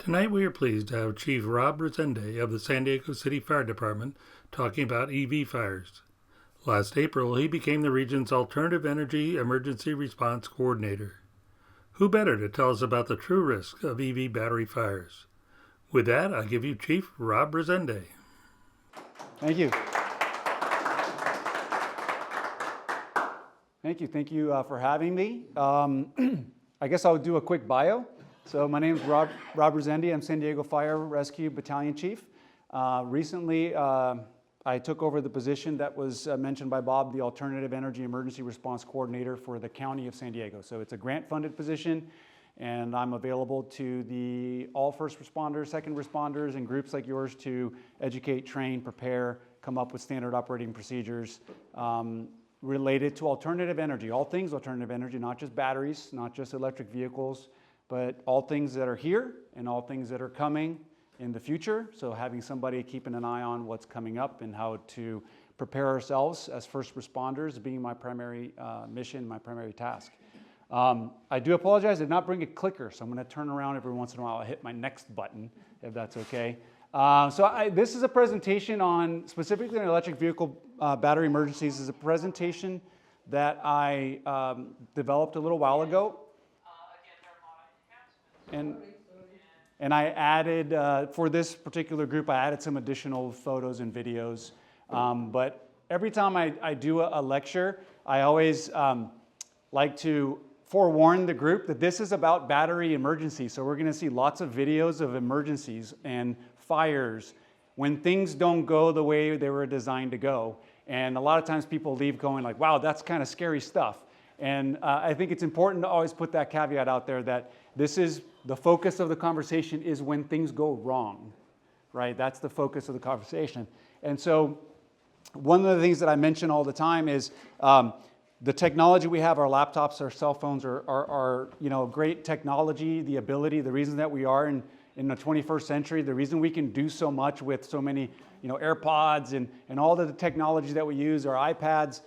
Tonight we are pleased to have Chief Rob Resende of the San Diego City Fire Department talking about EV fires. Last April, he became the region's Alternative Energy Emergency Response Coordinator. Who better to tell us about the true risk of EV battery fires? With that, I give you Chief Rob Resende. Thank you. Thank you for having me. I guess I'll do a quick bio. So my name is Rob Resende. I'm San Diego Fire Rescue Battalion Chief. Recently, I took over the position that was mentioned by Bob, the Alternative Energy Emergency Response Coordinator for the County of San Diego. So it's a grant-funded position, and I'm available to all first responders, second responders, and groups like yours to educate, train, prepare, come up with standard operating procedures related to alternative energy, all things alternative energy, not just batteries, not just electric vehicles, but all things that are here and all things that are coming in the future. So having somebody keeping an eye on what's coming up and how to prepare ourselves as first responders being my primary mission, my primary task. I do apologize, I did not bring a clicker, so I'm going to turn around every once in a while. I'll hit my next button, if that's okay. This is a presentation on, specifically on electric vehicle battery emergencies. This is a presentation that I developed a little while ago. And I added, for this particular group, I added some additional photos and videos. But every time I do a lecture, I always like to forewarn the group that this is about battery emergencies. So we're going to see lots of videos of emergencies and fires when things don't go the way they were designed to go. And a lot of times people leave going like, wow, that's kind of scary stuff. And I think it's important to always put that caveat out there that this is the focus of the conversation is when things go wrong, right? That's the focus of the conversation. And so one of the things that I mention all the time is the technology we have, our laptops, our cell phones are great technology, the ability, the reason that we are in the 21st century, the reason we can do so much with so many AirPods and all the technology that we use, our iPads,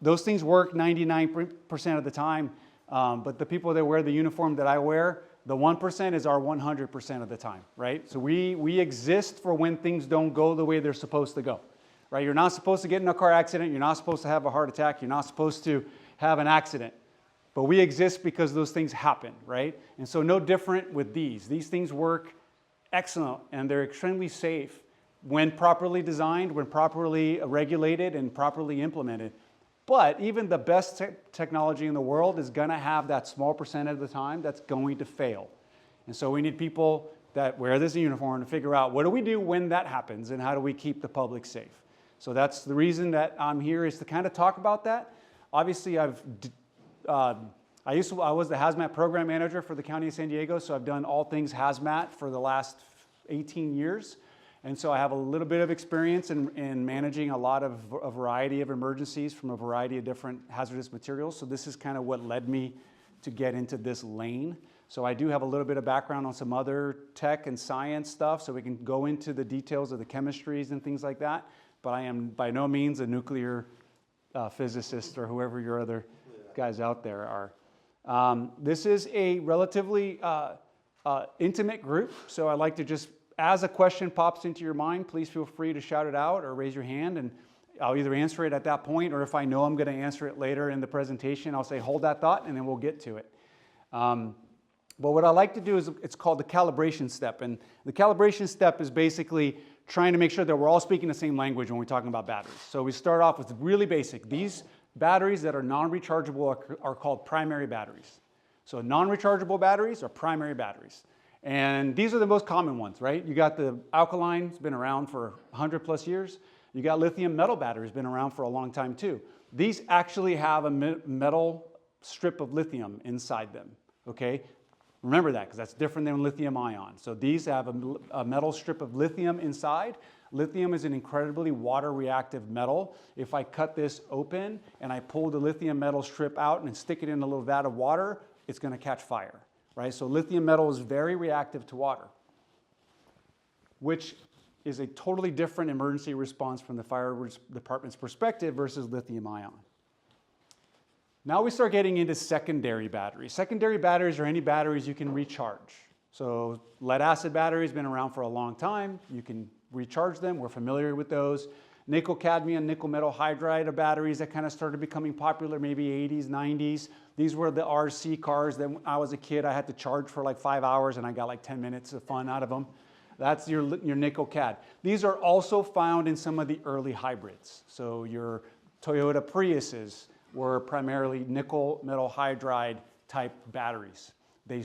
those things work 99% of the time. But the people that wear the uniform that I wear, the 1% is our 100% of the time, right? So we exist for when things don't go the way they're supposed to go, right? You're not supposed to get in a car accident. You're not supposed to have a heart attack. You're not supposed to have an accident. But we exist because those things happen, right? And so no different with these. These things work excellent, and they're extremely safe when properly designed, when properly regulated, and properly implemented. But even the best technology in the world is going to have that small percent of the time that's going to fail. And so we need people that wear this uniform to figure out what do we do when that happens and how do we keep the public safe. So that's the reason that I'm here, is to kind of talk about that. Obviously, I was the hazmat program manager for the County of San Diego, so I've done all things hazmat for the last 18 years. And so I have a little bit of experience in managing a variety of emergencies from a variety of different hazardous materials. So this is kind of what led me to get into this lane. So I do have a little bit of background on some other tech and science stuff, so we can go into the details of the chemistries and things like that. But I am by no means a nuclear physicist or whoever your other guys out there are. This is a relatively intimate group, so I like to just, as a question pops into your mind, please feel free to shout it out or raise your hand, and I'll either answer it at that point, or if I know I'm going to answer it later in the presentation, I'll say hold that thought and then we'll get to it. But what I like to do is, it's called the calibration step, and the calibration step is basically trying to make sure that we're all speaking the same language when we're talking about batteries. So we start off with really basic. These batteries that are non-rechargeable are called primary batteries. So non-rechargeable batteries are primary batteries. And these are the most common ones, right? You got the alkaline, it's been around for 100 plus years. You got lithium metal batteries, been around for a long time too. These actually have a metal strip of lithium inside them, okay? Remember that, because that's different than lithium ion. So these have a metal strip of lithium inside. Lithium is an incredibly water reactive metal. If I cut this open and I pull the lithium metal strip out and stick it in a little vat of water, it's going to catch fire. Right? So lithium metal is very reactive to water, which is a totally different emergency response from the fire department's perspective versus lithium ion. Now we start getting into secondary batteries. Secondary batteries are any batteries you can recharge. So lead acid batteries been around for a long time. You can recharge them. We're familiar with those. Nickel cadmium, nickel metal hydride are batteries that kind of started becoming popular maybe 80s, 90s. These were the RC cars that when I was a kid, I had to charge for like 5 hours and I got like 10 minutes of fun out of them. That's your nickel cad. These are also found in some of the early hybrids. So your Toyota Priuses were primarily nickel metal hydride type batteries. They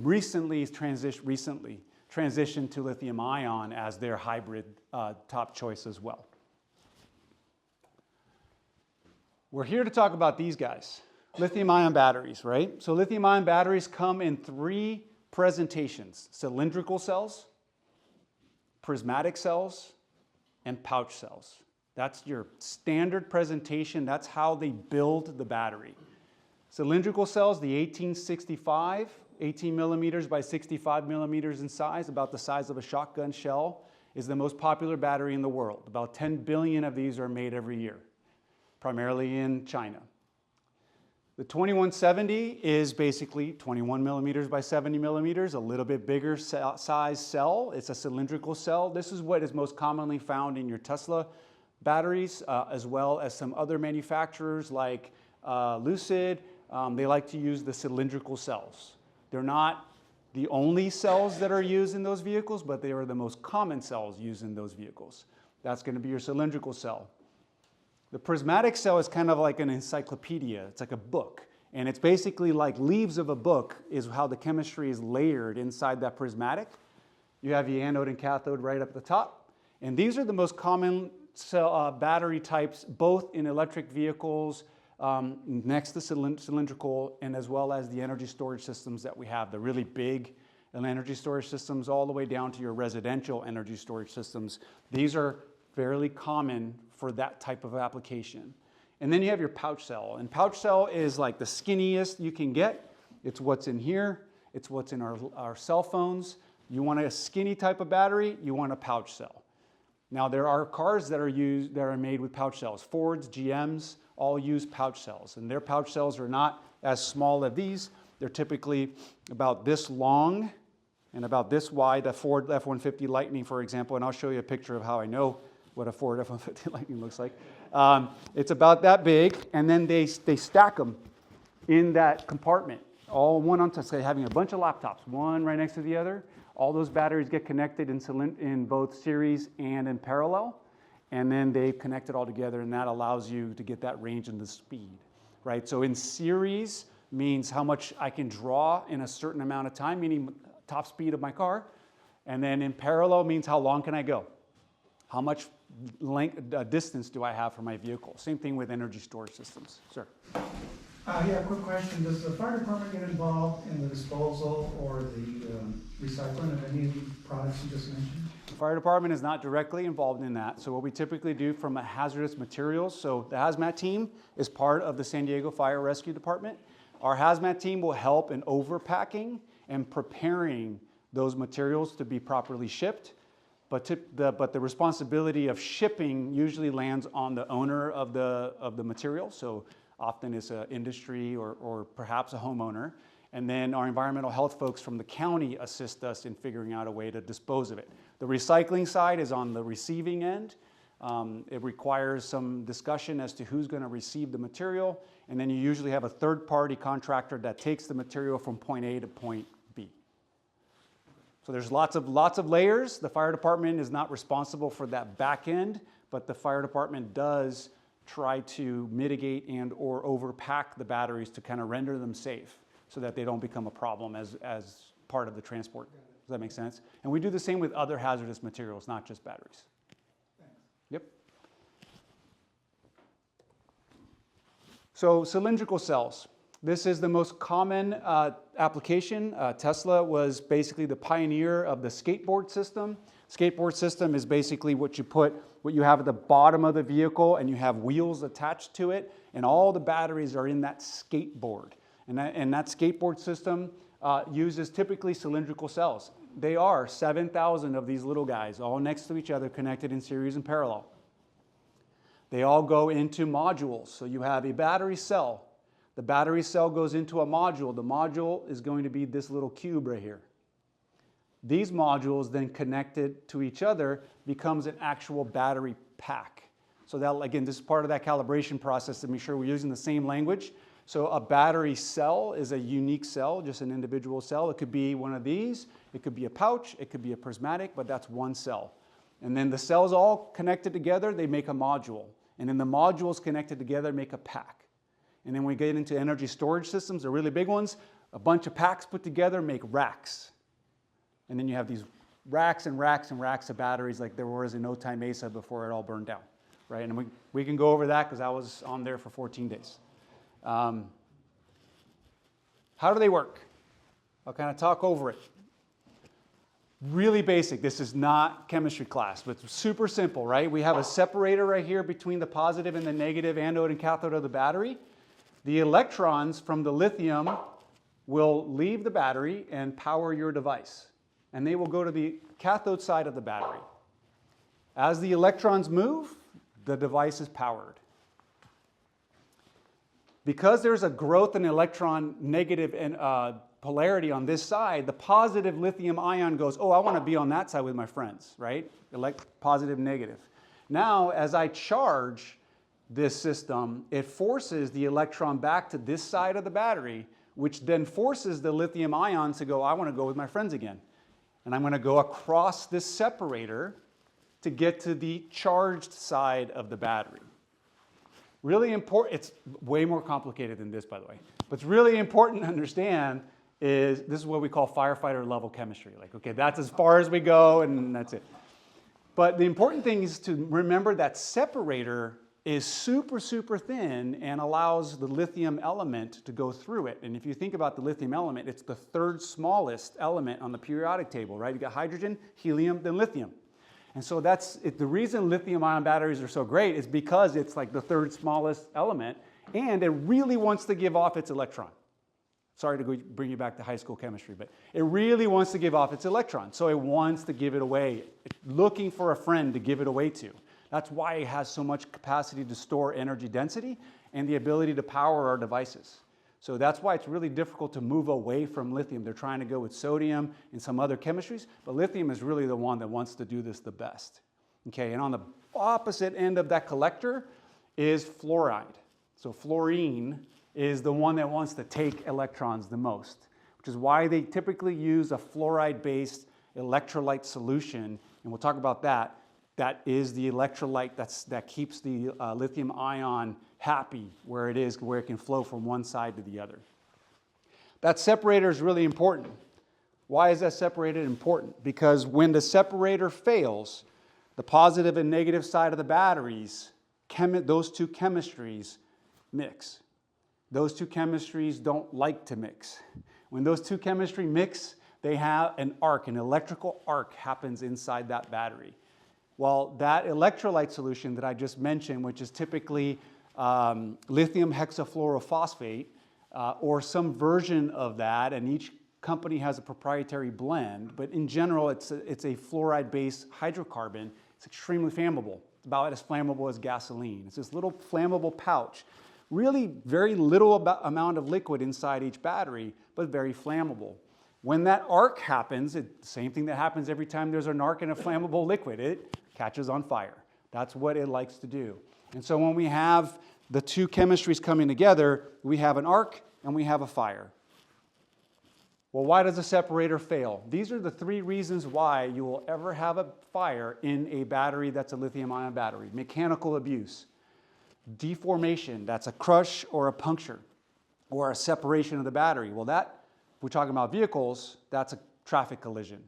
recently transitioned to lithium ion as their hybrid top choice as well. We're here to talk about these guys, lithium ion batteries, right? So lithium ion batteries come in 3 presentations: cylindrical cells, prismatic cells, and pouch cells. That's your standard presentation. That's how they build the battery. Cylindrical cells, the 1865, 18 millimeters by 65 millimeters in size, about the size of a shotgun shell, is the most popular battery in the world. About 10 billion of these are made every year, primarily in China. The 2170 is basically 21 millimeters by 70 millimeters, a little bit bigger size cell. It's a cylindrical cell. This is what is most commonly found in your Tesla batteries, as well as some other manufacturers like Lucid. They like to use the cylindrical cells. They're not the only cells that are used in those vehicles, but they are the most common cells used in those vehicles. That's going to be your cylindrical cell. The prismatic cell is kind of like an encyclopedia. It's like a book. And it's basically like leaves of a book is how the chemistry is layered inside that prismatic. You have your anode and cathode right up the top. And these are the most common battery types, both in electric vehicles, next to cylindrical, and as well as the energy storage systems that we have, the really big energy storage systems all the way down to your residential energy storage systems. These are fairly common for that type of application. And then you have your pouch cell. And pouch cell is like the skinniest you can get. It's what's in here. It's what's in our cell phones. You want a skinny type of battery, you want a pouch cell. Now there are cars that are made with pouch cells. Fords, GMs, all use pouch cells. And their pouch cells are not as small as these. They're typically about this long and about this wide. A Ford F-150 Lightning, for example, and I'll show you a picture of how I know what a Ford F-150 Lightning looks like. It's about that big, and then they stack them in that compartment, all one on top, say having a bunch of laptops, one right next to the other. All those batteries get connected in both series and in parallel, and then they connect it all together, and that allows you to get that range and the speed, right? So in series means how much I can draw in a certain amount of time, meaning top speed of my car, and then in parallel means how long can I go? How much distance do I have for my vehicle? Same thing with energy storage systems. Sir? Yeah, quick question. Does the fire department get involved in the disposal or the recycling of any of the products you just mentioned? The fire department is not directly involved in that. So what we typically do from a hazardous materials, so the hazmat team is part of the San Diego Fire Rescue Department. Our hazmat team will help in overpacking and preparing those materials to be properly shipped. But the responsibility of shipping usually lands on the owner of the material. So often it's an industry or perhaps a homeowner. And then our environmental health folks from the county assist us in figuring out a way to dispose of it. The recycling side is on the receiving end. It requires some discussion as to who's going to receive the material. And then you usually have a third-party contractor that takes the material from point A to point B. So there's lots of layers. The fire department is not responsible for that back end, but the fire department does try to mitigate and or overpack the batteries to kind of render them safe so that they don't become a problem as part of the transport. Does that make sense? And we do the same with other hazardous materials, not just batteries. Thanks. Yep. So cylindrical cells. This is the most common application. Tesla was basically the pioneer of the skateboard system. Skateboard system is basically what you have at the bottom of the vehicle, and you have wheels attached to it, and all the batteries are in that skateboard. And that skateboard system uses typically cylindrical cells. They are 7,000 of these little guys, all next to each other, connected in series and parallel. They all go into modules. So you have a battery cell. The battery cell goes into a module. The module is going to be this little cube right here. These modules then connected to each other becomes an actual battery pack. So that, again, this is part of that calibration process to make sure we're using the same language. So a battery cell is a unique cell, just an individual cell. It could be one of these, it could be a pouch, it could be a prismatic, but that's one cell. And then the cells all connected together, they make a module. And then the modules connected together make a pack. And then we get into energy storage systems, the really big ones, a bunch of packs put together make racks. And then you have these racks and racks and racks of batteries like there was in Otay Mesa before it all burned down, right? And we can go over that because I was on there for 14 days. How do they work? I'll kind of talk over it. Really basic. This is not chemistry class, but it's super simple, right? We have a separator right here between the positive and the negative anode and cathode of the battery. The electrons from the lithium will leave the battery and power your device. And they will go to the cathode side of the battery. As the electrons move, the device is powered. Because there's a growth in electron negative and polarity on this side, the positive lithium ion goes, oh, I want to be on that side with my friends, right? Positive, negative. Now, as I charge this system, it forces the electron back to this side of the battery, which then forces the lithium ion to go, I want to go with my friends again. And I'm going to go across this separator to get to the charged side of the battery. Really important, it's way more complicated than this, by the way. What's really important to understand is this is what we call firefighter level chemistry. Like, okay, that's as far as we go and that's it. But the important thing is to remember that separator is super, super thin and allows the lithium element to go through it. And if you think about the lithium element, it's the third smallest element on the periodic table, right? You got hydrogen, helium, then lithium. And so that's it. The reason lithium-ion batteries are so great is because it's like the third smallest element, and it really wants to give off its electron. Sorry to bring you back to high school chemistry, but it really wants to give off its electron. So it wants to give it away, looking for a friend to give it away to. That's why it has so much capacity to store energy density and the ability to power our devices. So that's why it's really difficult to move away from lithium. They're trying to go with sodium and some other chemistries, but lithium is really the one that wants to do this the best. Okay, and on the opposite end of that collector is fluoride. So fluorine is the one that wants to take electrons the most, which is why they typically use a fluoride-based electrolyte solution, and we'll talk about that. That is the electrolyte that keeps the lithium ion happy where it is, where it can flow from one side to the other. That separator is really important. Why is that separator important? Because when the separator fails, the positive and negative side of the batteries, those two chemistries mix. Those two chemistries don't like to mix. When those two chemistries mix, they have an arc, an electrical arc happens inside that battery. Well, that electrolyte solution that I just mentioned, which is typically lithium hexafluorophosphate or some version of that, and each company has a proprietary blend, but in general, it's a fluoride-based hydrocarbon. It's extremely flammable. It's about as flammable as gasoline. It's this little flammable pouch. Really very little amount of liquid inside each battery, but very flammable. When that arc happens, it's the same thing that happens every time there's an arc in a flammable liquid. It catches on fire. That's what it likes to do. And so when we have the two chemistries coming together, we have an arc and we have a fire. Well, why does a separator fail? These are the three reasons why you will ever have a fire in a battery that's a lithium-ion battery. Mechanical abuse, deformation, that's a crush or a puncture, or a separation of the battery. Well, that, if we're talking about vehicles, that's a traffic collision.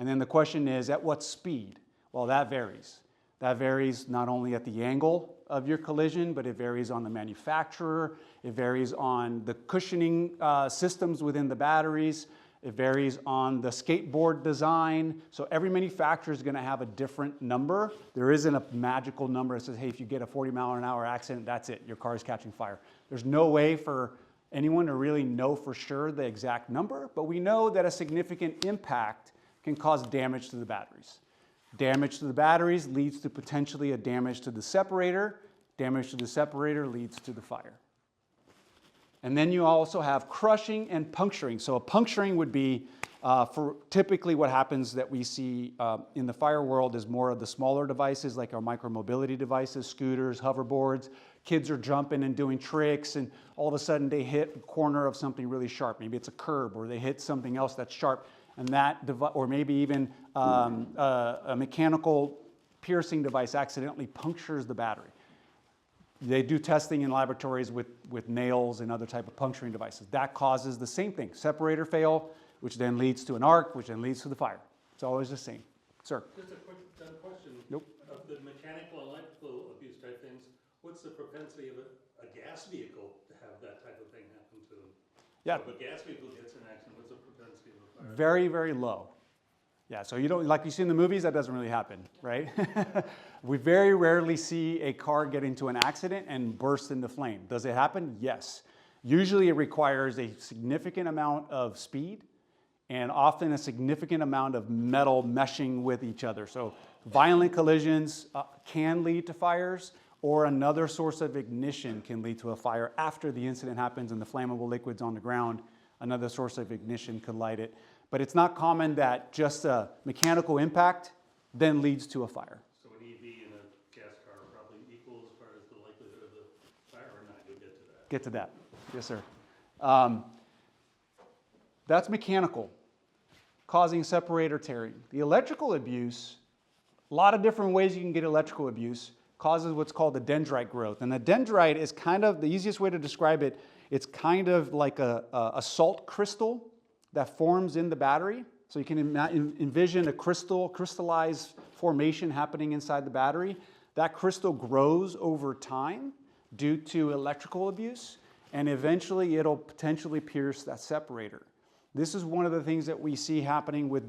And then the question is, at what speed? Well, that varies. That varies not only at the angle of your collision, but it varies on the manufacturer. It varies on the cushioning systems within the batteries. It varies on the skateboard design. So every manufacturer is going to have a different number. There isn't a magical number that says, hey, if you get a 40-mile-an-hour accident, that's it, your car is catching fire. There's no way for anyone to really know for sure the exact number, but we know that a significant impact can cause damage to the batteries. Damage to the batteries leads to potentially a damage to the separator. Damage to the separator leads to the fire. And then you also have crushing and puncturing. So a puncturing would be for typically what happens that we see in the fire world is more of the smaller devices like our micromobility devices, scooters, hoverboards. Kids are jumping and doing tricks, and all of a sudden they hit a corner of something really sharp. Maybe it's a curb, or they hit something else that's sharp, and that or maybe even a mechanical piercing device accidentally punctures the battery. They do testing in laboratories with nails and other type of puncturing devices. That causes the same thing, separator fail, which then leads to an arc, which then leads to the fire. It's always the same. Sir? Just a quick question. Nope. Of the mechanical and electrical abuse type things, what's the propensity of a gas vehicle to have that type of thing happen to them? Yeah. So if a gas vehicle gets in an accident, what's the propensity of a fire? Very, very low. Yeah, so you don't, like you see in the movies, that doesn't really happen, right? We very rarely see a car get into an accident and burst into flame. Does it happen? Yes. Usually it requires a significant amount of speed and often a significant amount of metal meshing with each other. So violent collisions can lead to fires, or another source of ignition can lead to a fire after the incident happens and the flammable liquid's on the ground. Another source of ignition could light it. But it's not common that just a mechanical impact then leads to a fire. So an EV and a gas car are probably equal as far as the likelihood of the fire or not? You'll get to that. Get to that. Yes, sir. That's mechanical, causing separator tearing. The electrical abuse, a lot of different ways you can get electrical abuse, causes what's called a dendrite growth. And a dendrite is kind of, the easiest way to describe it, it's kind of like a salt crystal that forms in the battery. So you can envision a crystallized formation happening inside the battery. That crystal grows over time due to electrical abuse, and eventually it'll potentially pierce that separator. This is one of the things that we see happening with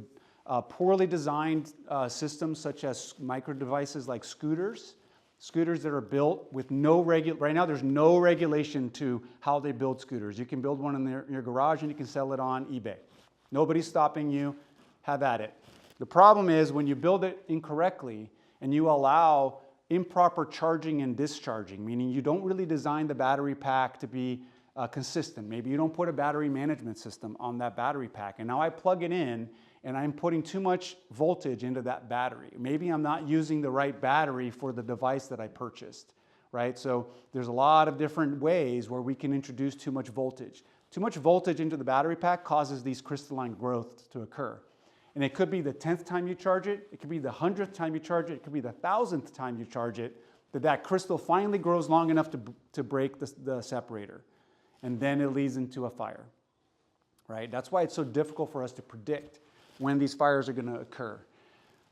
poorly designed systems such as micro devices like scooters. Scooters that are built with right now there's no regulation to how they build scooters. You can build one in your garage and you can sell it on eBay. Nobody's stopping you, have at it. The problem is when you build it incorrectly and you allow improper charging and discharging, meaning you don't really design the battery pack to be consistent. Maybe you don't put a battery management system on that battery pack, and now I plug it in and I'm putting too much voltage into that battery. Maybe I'm not using the right battery for the device that I purchased, right? So there's a lot of different ways where we can introduce too much voltage. Too much voltage into the battery pack causes these crystalline growths to occur. And it could be the 10th time you charge it, it could be the 100th time you charge it, it could be the 1000th time you charge it, that crystal finally grows long enough to break the separator. And then it leads into a fire, right? That's why it's so difficult for us to predict when these fires are going to occur.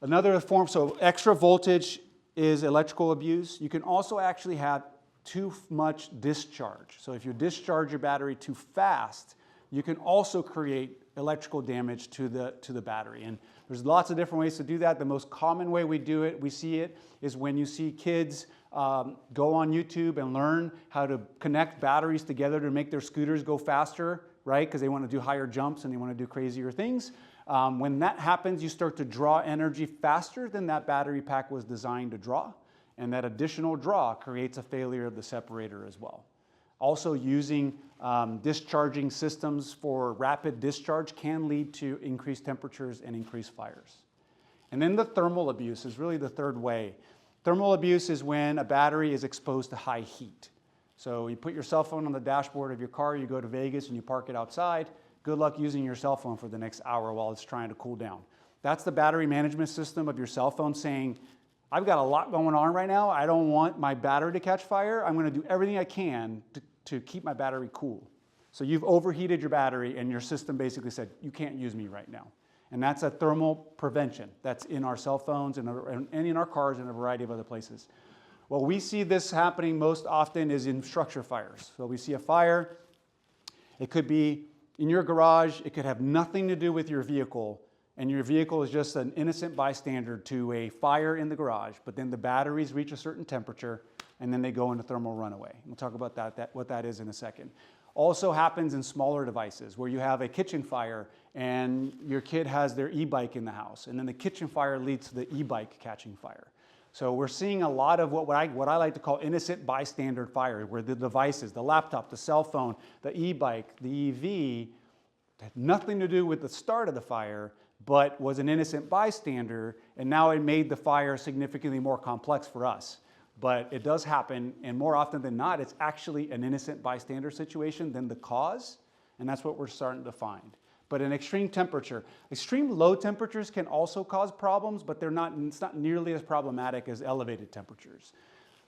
Another form, so extra voltage is electrical abuse. You can also actually have too much discharge. So if you discharge your battery too fast, you can also create electrical damage to the battery. And there's lots of different ways to do that. The most common way we see it, is when you see kids go on YouTube and learn how to connect batteries together to make their scooters go faster, right? Because they want to do higher jumps and they want to do crazier things. When that happens, you start to draw energy faster than that battery pack was designed to draw. And that additional draw creates a failure of the separator as well. Also, using discharging systems for rapid discharge can lead to increased temperatures and increased fires. And then the thermal abuse is really the third way. Thermal abuse is when a battery is exposed to high heat. So you put your cell phone on the dashboard of your car, you go to Vegas and you park it outside. Good luck using your cell phone for the next hour while it's trying to cool down. That's the battery management system of your cell phone saying, I've got a lot going on right now. I don't want my battery to catch fire. I'm going to do everything I can to keep my battery cool. So you've overheated your battery and your system basically said, you can't use me right now. And that's a thermal prevention. That's in our cell phones and in our cars and a variety of other places. Well, we see this happening most often is in structure fires. So we see a fire. It could be in your garage. It could have nothing to do with your vehicle. And your vehicle is just an innocent bystander to a fire in the garage. But then the batteries reach a certain temperature and then they go into thermal runaway. We'll talk about what that is in a second. Also happens in smaller devices where you have a kitchen fire and your kid has their e-bike in the house, and then the kitchen fire leads to the e-bike catching fire. So we're seeing a lot of what I like to call innocent bystander fire, where the devices, the laptop, the cell phone, the e-bike, the EV, had nothing to do with the start of the fire, but was an innocent bystander, and now it made the fire significantly more complex for us. But it does happen, and more often than not, it's actually an innocent bystander situation than the cause, and that's what we're starting to find. But an extreme temperature, extreme low temperatures can also cause problems, but it's not nearly as problematic as elevated temperatures.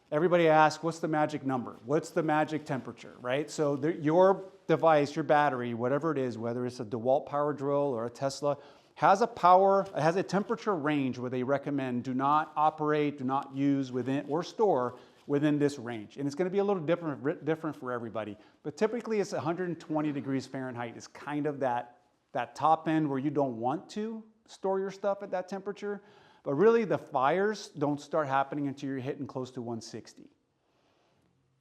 Everybody asks, what's the magic number? What's the magic temperature, right? So your device, your battery, whatever it is, whether it's a DeWalt power drill or a Tesla, has a temperature range where they recommend do not operate, do not use within or store within this range. And it's going to be a little different for everybody. But typically it's 120 degrees Fahrenheit is kind of that top end where you don't want to store your stuff at that temperature. But really the fires don't start happening until you're hitting close to 160.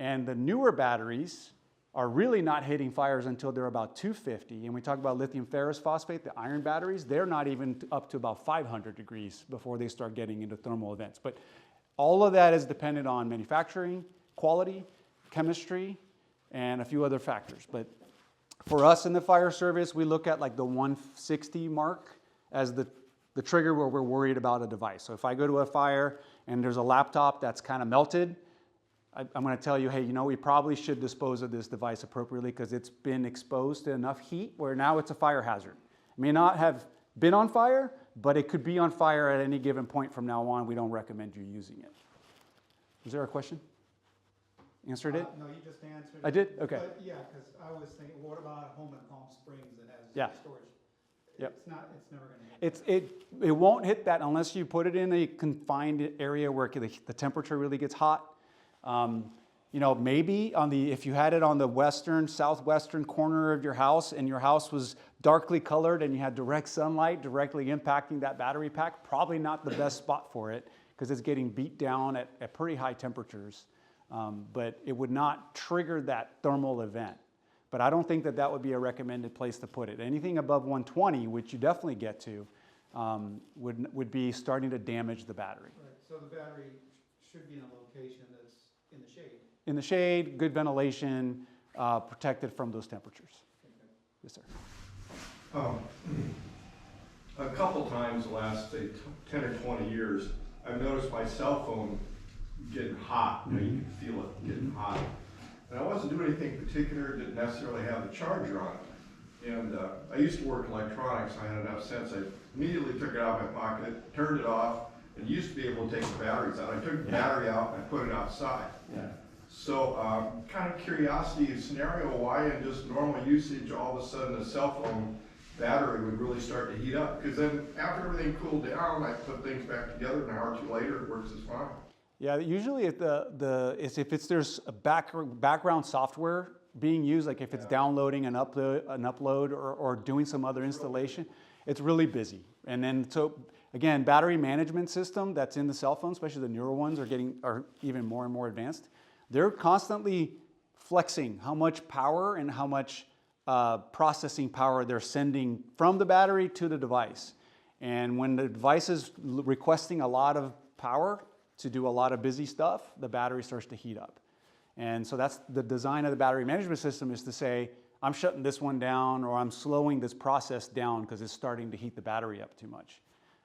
And the newer batteries are really not hitting fires until they're about 250. And we talk about lithium ferrous phosphate, the iron batteries, they're not even up to about 500 degrees before they start getting into thermal events. But all of that is dependent on manufacturing, quality, chemistry, and a few other factors. But for us in the fire service, we look at like the 160 mark as the trigger where we're worried about a device. So if I go to a fire and there's a laptop that's kind of melted, I'm going to tell you, hey, we probably should dispose of this device appropriately because it's been exposed to enough heat where now it's a fire hazard. It may not have been on fire, but it could be on fire at any given point from now on. We don't recommend you using it. Is there a question? Answered it? No, you just answered it. I did? Okay. But yeah, because I was thinking, what about a home in Palm Springs that has storage? Yep. It's never going to hit. It won't hit that unless you put it in a confined area where the temperature really gets hot. Maybe if you had it on the southwestern corner of your house and your house was darkly colored and you had direct sunlight directly impacting that battery pack, probably not the best spot for it because it's getting beat down at pretty high temperatures. But it would not trigger that thermal event. But I don't think that would be a recommended place to put it. Anything above 120, which you definitely get to, would be starting to damage the battery. Right. So the battery should be in a location that's in the shade. In the shade, good ventilation, protected from those temperatures. Okay. Yes, sir. A couple times the last, say, 10 or 20 years, I've noticed my cell phone getting hot. You can feel it getting hot. And I wasn't doing anything particular, didn't necessarily have the charger on it. And I used to work in electronics, I had enough sense. I immediately took it out of my pocket, turned it off, and used to be able to take the batteries out. I took the battery out and I put it outside. Yeah. So kind of curiosity scenario, why in just normal usage, all of a sudden a cell phone battery would really start to heat up? Because then after everything cooled down, I put things back together, an hour or two later, it works just fine. Yeah, usually if there's a background software being used, like if it's downloading an upload or doing some other installation, it's really busy. And then so again, battery management system that's in the cell phone, especially the newer ones, are even more and more advanced. They're constantly flexing how much power and how much processing power they're sending from the battery to the device. And when the device is requesting a lot of power to do a lot of busy stuff, the battery starts to heat up. And so that's the design of the battery management system, is to say, I'm shutting this one down or I'm slowing this process down because it's starting to heat the battery up too much.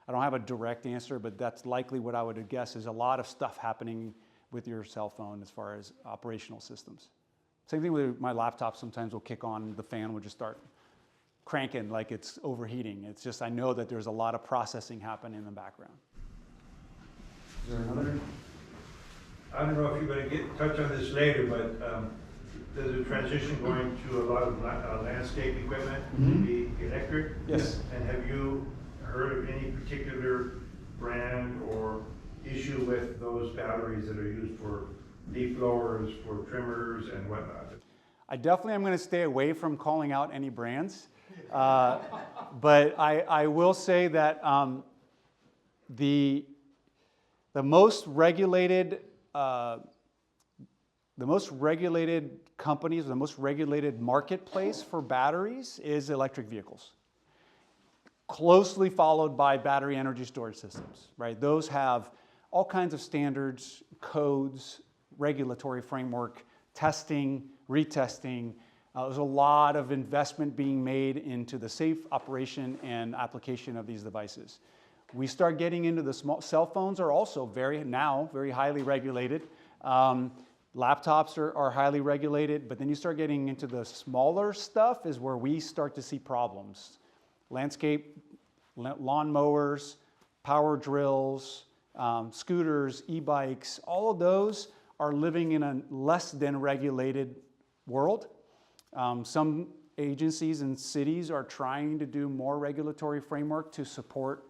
I don't have a direct answer, but that's likely what I would guess is a lot of stuff happening with your cell phone as far as operational systems. Same thing with my laptop. Sometimes will kick on, the fan will just start cranking like it's overheating. It's just, I know that there's a lot of processing happening in the background. Is there another? I don't know if you're going to touch on this later, but there's a transition going to a lot of landscape equipment to be electric. Yes. And have you heard of any particular brand or issue with those batteries that are used for leaf blowers, for trimmers and whatnot? I definitely am going to stay away from calling out any brands. But I will say that the most regulated companies, the most regulated marketplace for batteries is electric vehicles, closely followed by battery energy storage systems, right? Those have all kinds of standards, codes, regulatory framework, testing, retesting. There's a lot of investment being made into the safe operation and application of these devices. We start getting into the small cell phones are also very highly regulated. Laptops are highly regulated, but then you start getting into the smaller stuff is where we start to see problems. Landscape, lawn mowers, power drills, scooters, e-bikes, all of those are living in a less than regulated world. Some agencies and cities are trying to do more regulatory framework to support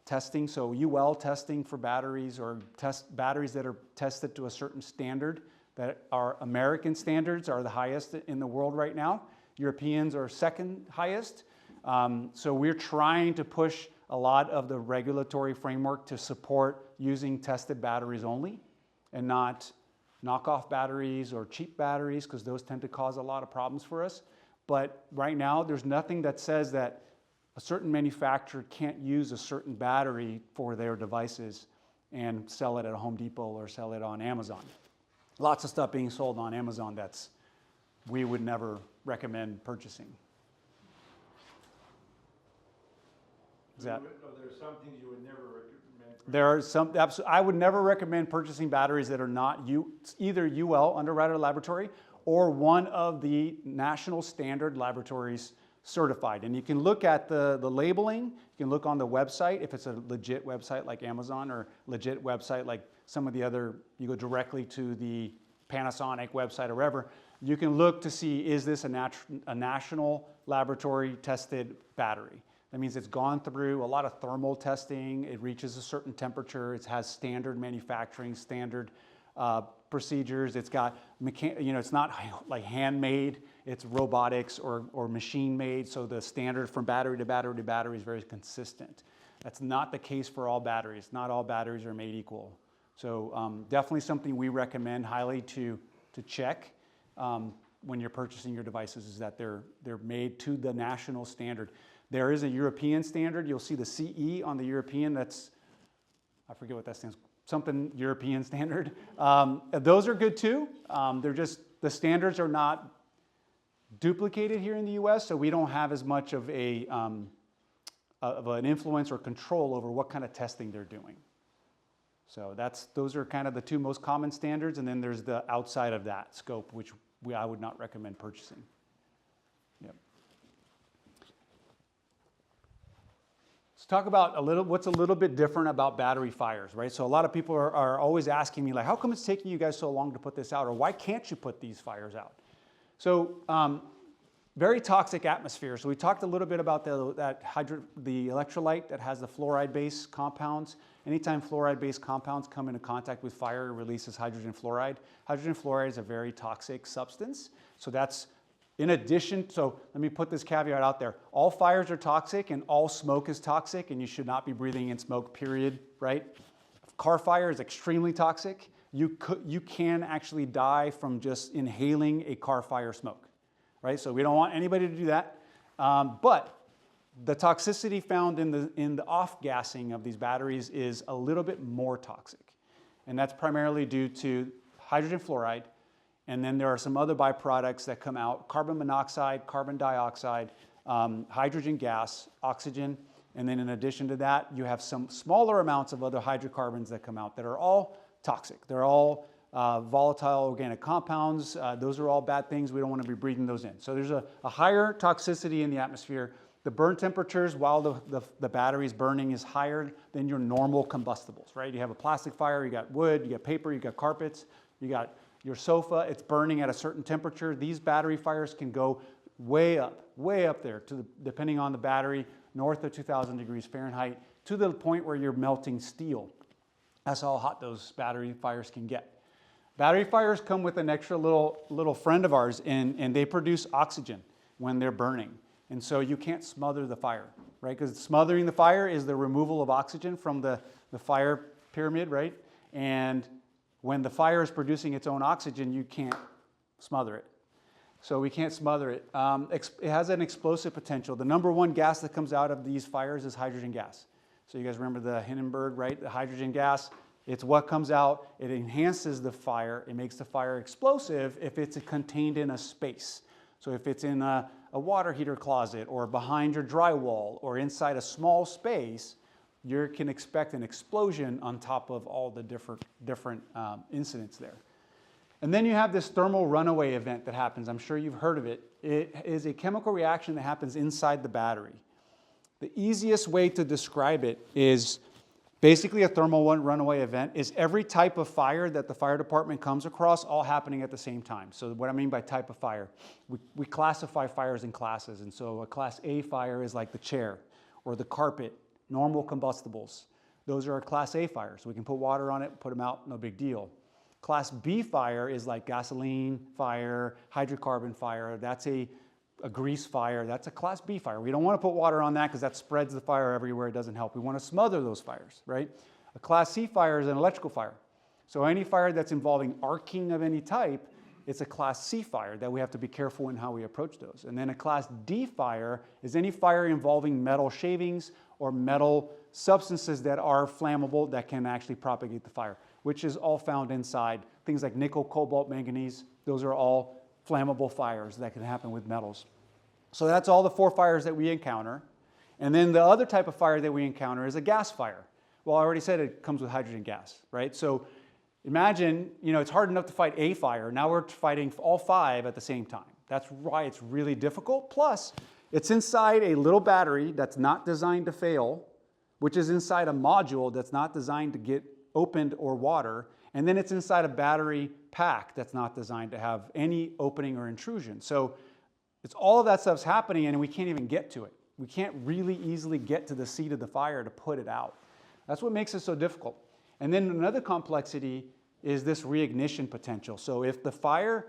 testing, so UL testing for batteries or test batteries that are tested to a certain standard that are American standards are the highest in the world right now. Europeans are second highest. So we're trying to push a lot of the regulatory framework to support using tested batteries only and not knockoff batteries or cheap batteries because those tend to cause a lot of problems for us. But right now there's nothing that says that a certain manufacturer can't use a certain battery for their devices and sell it at a Home Depot or sell it on Amazon. Lots of stuff being sold on Amazon that's we would never recommend purchasing. There are some things you would never recommend. There are some, I would never recommend purchasing batteries that are not either UL, Underwriter Laboratory, or one of the national standard laboratories certified. And you can look at the labeling, you can look on the website, if it's a legit website like Amazon or legit website like some of the other, you go directly to the Panasonic website or wherever, you can look to see, is this a national laboratory tested battery? That means it's gone through a lot of thermal testing, it reaches a certain temperature, it has standard manufacturing, standard procedures, it's got, it's not like handmade, it's robotics or machine made, so the standard from battery to battery to battery is very consistent. That's not the case for all batteries. Not all batteries are made equal. So definitely something we recommend highly to check when you're purchasing your devices is that they're made to the national standard. There is a European standard. You'll see the CE on the European, that's, I forget what that stands for, something European standard. Those are good too. They're just, the standards are not duplicated here in the US, so we don't have as much of an influence or control over what kind of testing they're doing. So those are kind of the two most common standards, and then there's the outside of that scope, which I would not recommend purchasing. Yep. Let's talk about what's a little bit different about battery fires, right? So a lot of people are always asking me, like, how come it's taking you guys so long to put this out, or why can't you put these fires out? So very toxic atmosphere. So we talked a little bit about the electrolyte that has the fluoride-based compounds. Anytime fluoride-based compounds come into contact with fire, it releases hydrogen fluoride. Hydrogen fluoride is a very toxic substance. So that's in addition, so let me put this caveat out there. All fires are toxic and all smoke is toxic and you should not be breathing in smoke, period, right? Car fire is extremely toxic. You can actually die from just inhaling a car fire smoke, right? So we don't want anybody to do that. But the toxicity found in the off-gassing of these batteries is a little bit more toxic. And that's primarily due to hydrogen fluoride. And then there are some other byproducts that come out, carbon monoxide, carbon dioxide, hydrogen gas, oxygen. And then in addition to that, you have some smaller amounts of other hydrocarbons that come out that are all toxic. They're all volatile organic compounds. Those are all bad things. We don't want to be breathing those in. So there's a higher toxicity in the atmosphere. The burn temperatures while the battery is burning is higher than your normal combustibles, right? You have a plastic fire, you got wood, you got paper, you got carpets, you got your sofa, it's burning at a certain temperature. These battery fires can go way up there, depending on the battery, north of 2,000 degrees Fahrenheit, to the point where you're melting steel. That's how hot those battery fires can get. Battery fires come with an extra little friend of ours, and they produce oxygen when they're burning. And so you can't smother the fire, right? Because smothering the fire is the removal of oxygen from the fire pyramid, right? And when the fire is producing its own oxygen, you can't smother it. So we can't smother it. It has an explosive potential. The number one gas that comes out of these fires is hydrogen gas. So you guys remember the Hindenburg, right? The hydrogen gas. It's what comes out. It enhances the fire. It makes the fire explosive if it's contained in a space. So if it's in a water heater closet or behind your drywall or inside a small space, you can expect an explosion on top of all the different incidents there. And then you have this thermal runaway event that happens. I'm sure you've heard of it. It is a chemical reaction that happens inside the battery. The easiest way to describe it is basically a thermal runaway event is every type of fire that the fire department comes across all happening at the same time. So what I mean by type of fire, we classify fires in classes. And so a class A fire is like the chair or the carpet, normal combustibles. Those are our class A fires. We can put water on it, put them out, no big deal. Class B fire is like gasoline fire, hydrocarbon fire. That's a grease fire. That's a class B fire. We don't want to put water on that because that spreads the fire everywhere. It doesn't help. We want to smother those fires, right? A class C fire is an electrical fire. So any fire that's involving arcing of any type, it's a class C fire that we have to be careful in how we approach those. And then a class D fire is any fire involving metal shavings or metal substances that are flammable that can actually propagate the fire, which is all found inside things like nickel, cobalt, manganese. Those are all flammable fires that can happen with metals. So that's all the 4 fires that we encounter. And then the other type of fire that we encounter is a gas fire. Well, I already said it comes with hydrogen gas, right? So imagine, it's hard enough to fight a fire. Now we're fighting all 5 at the same time. That's why it's really difficult. Plus, it's inside a little battery that's not designed to fail, which is inside a module that's not designed to get opened or water. And then it's inside a battery pack that's not designed to have any opening or intrusion. So it's all of that stuff's happening and we can't even get to it. We can't really easily get to the seat of the fire to put it out. That's what makes it so difficult. And then another complexity is this reignition potential. So if the fire,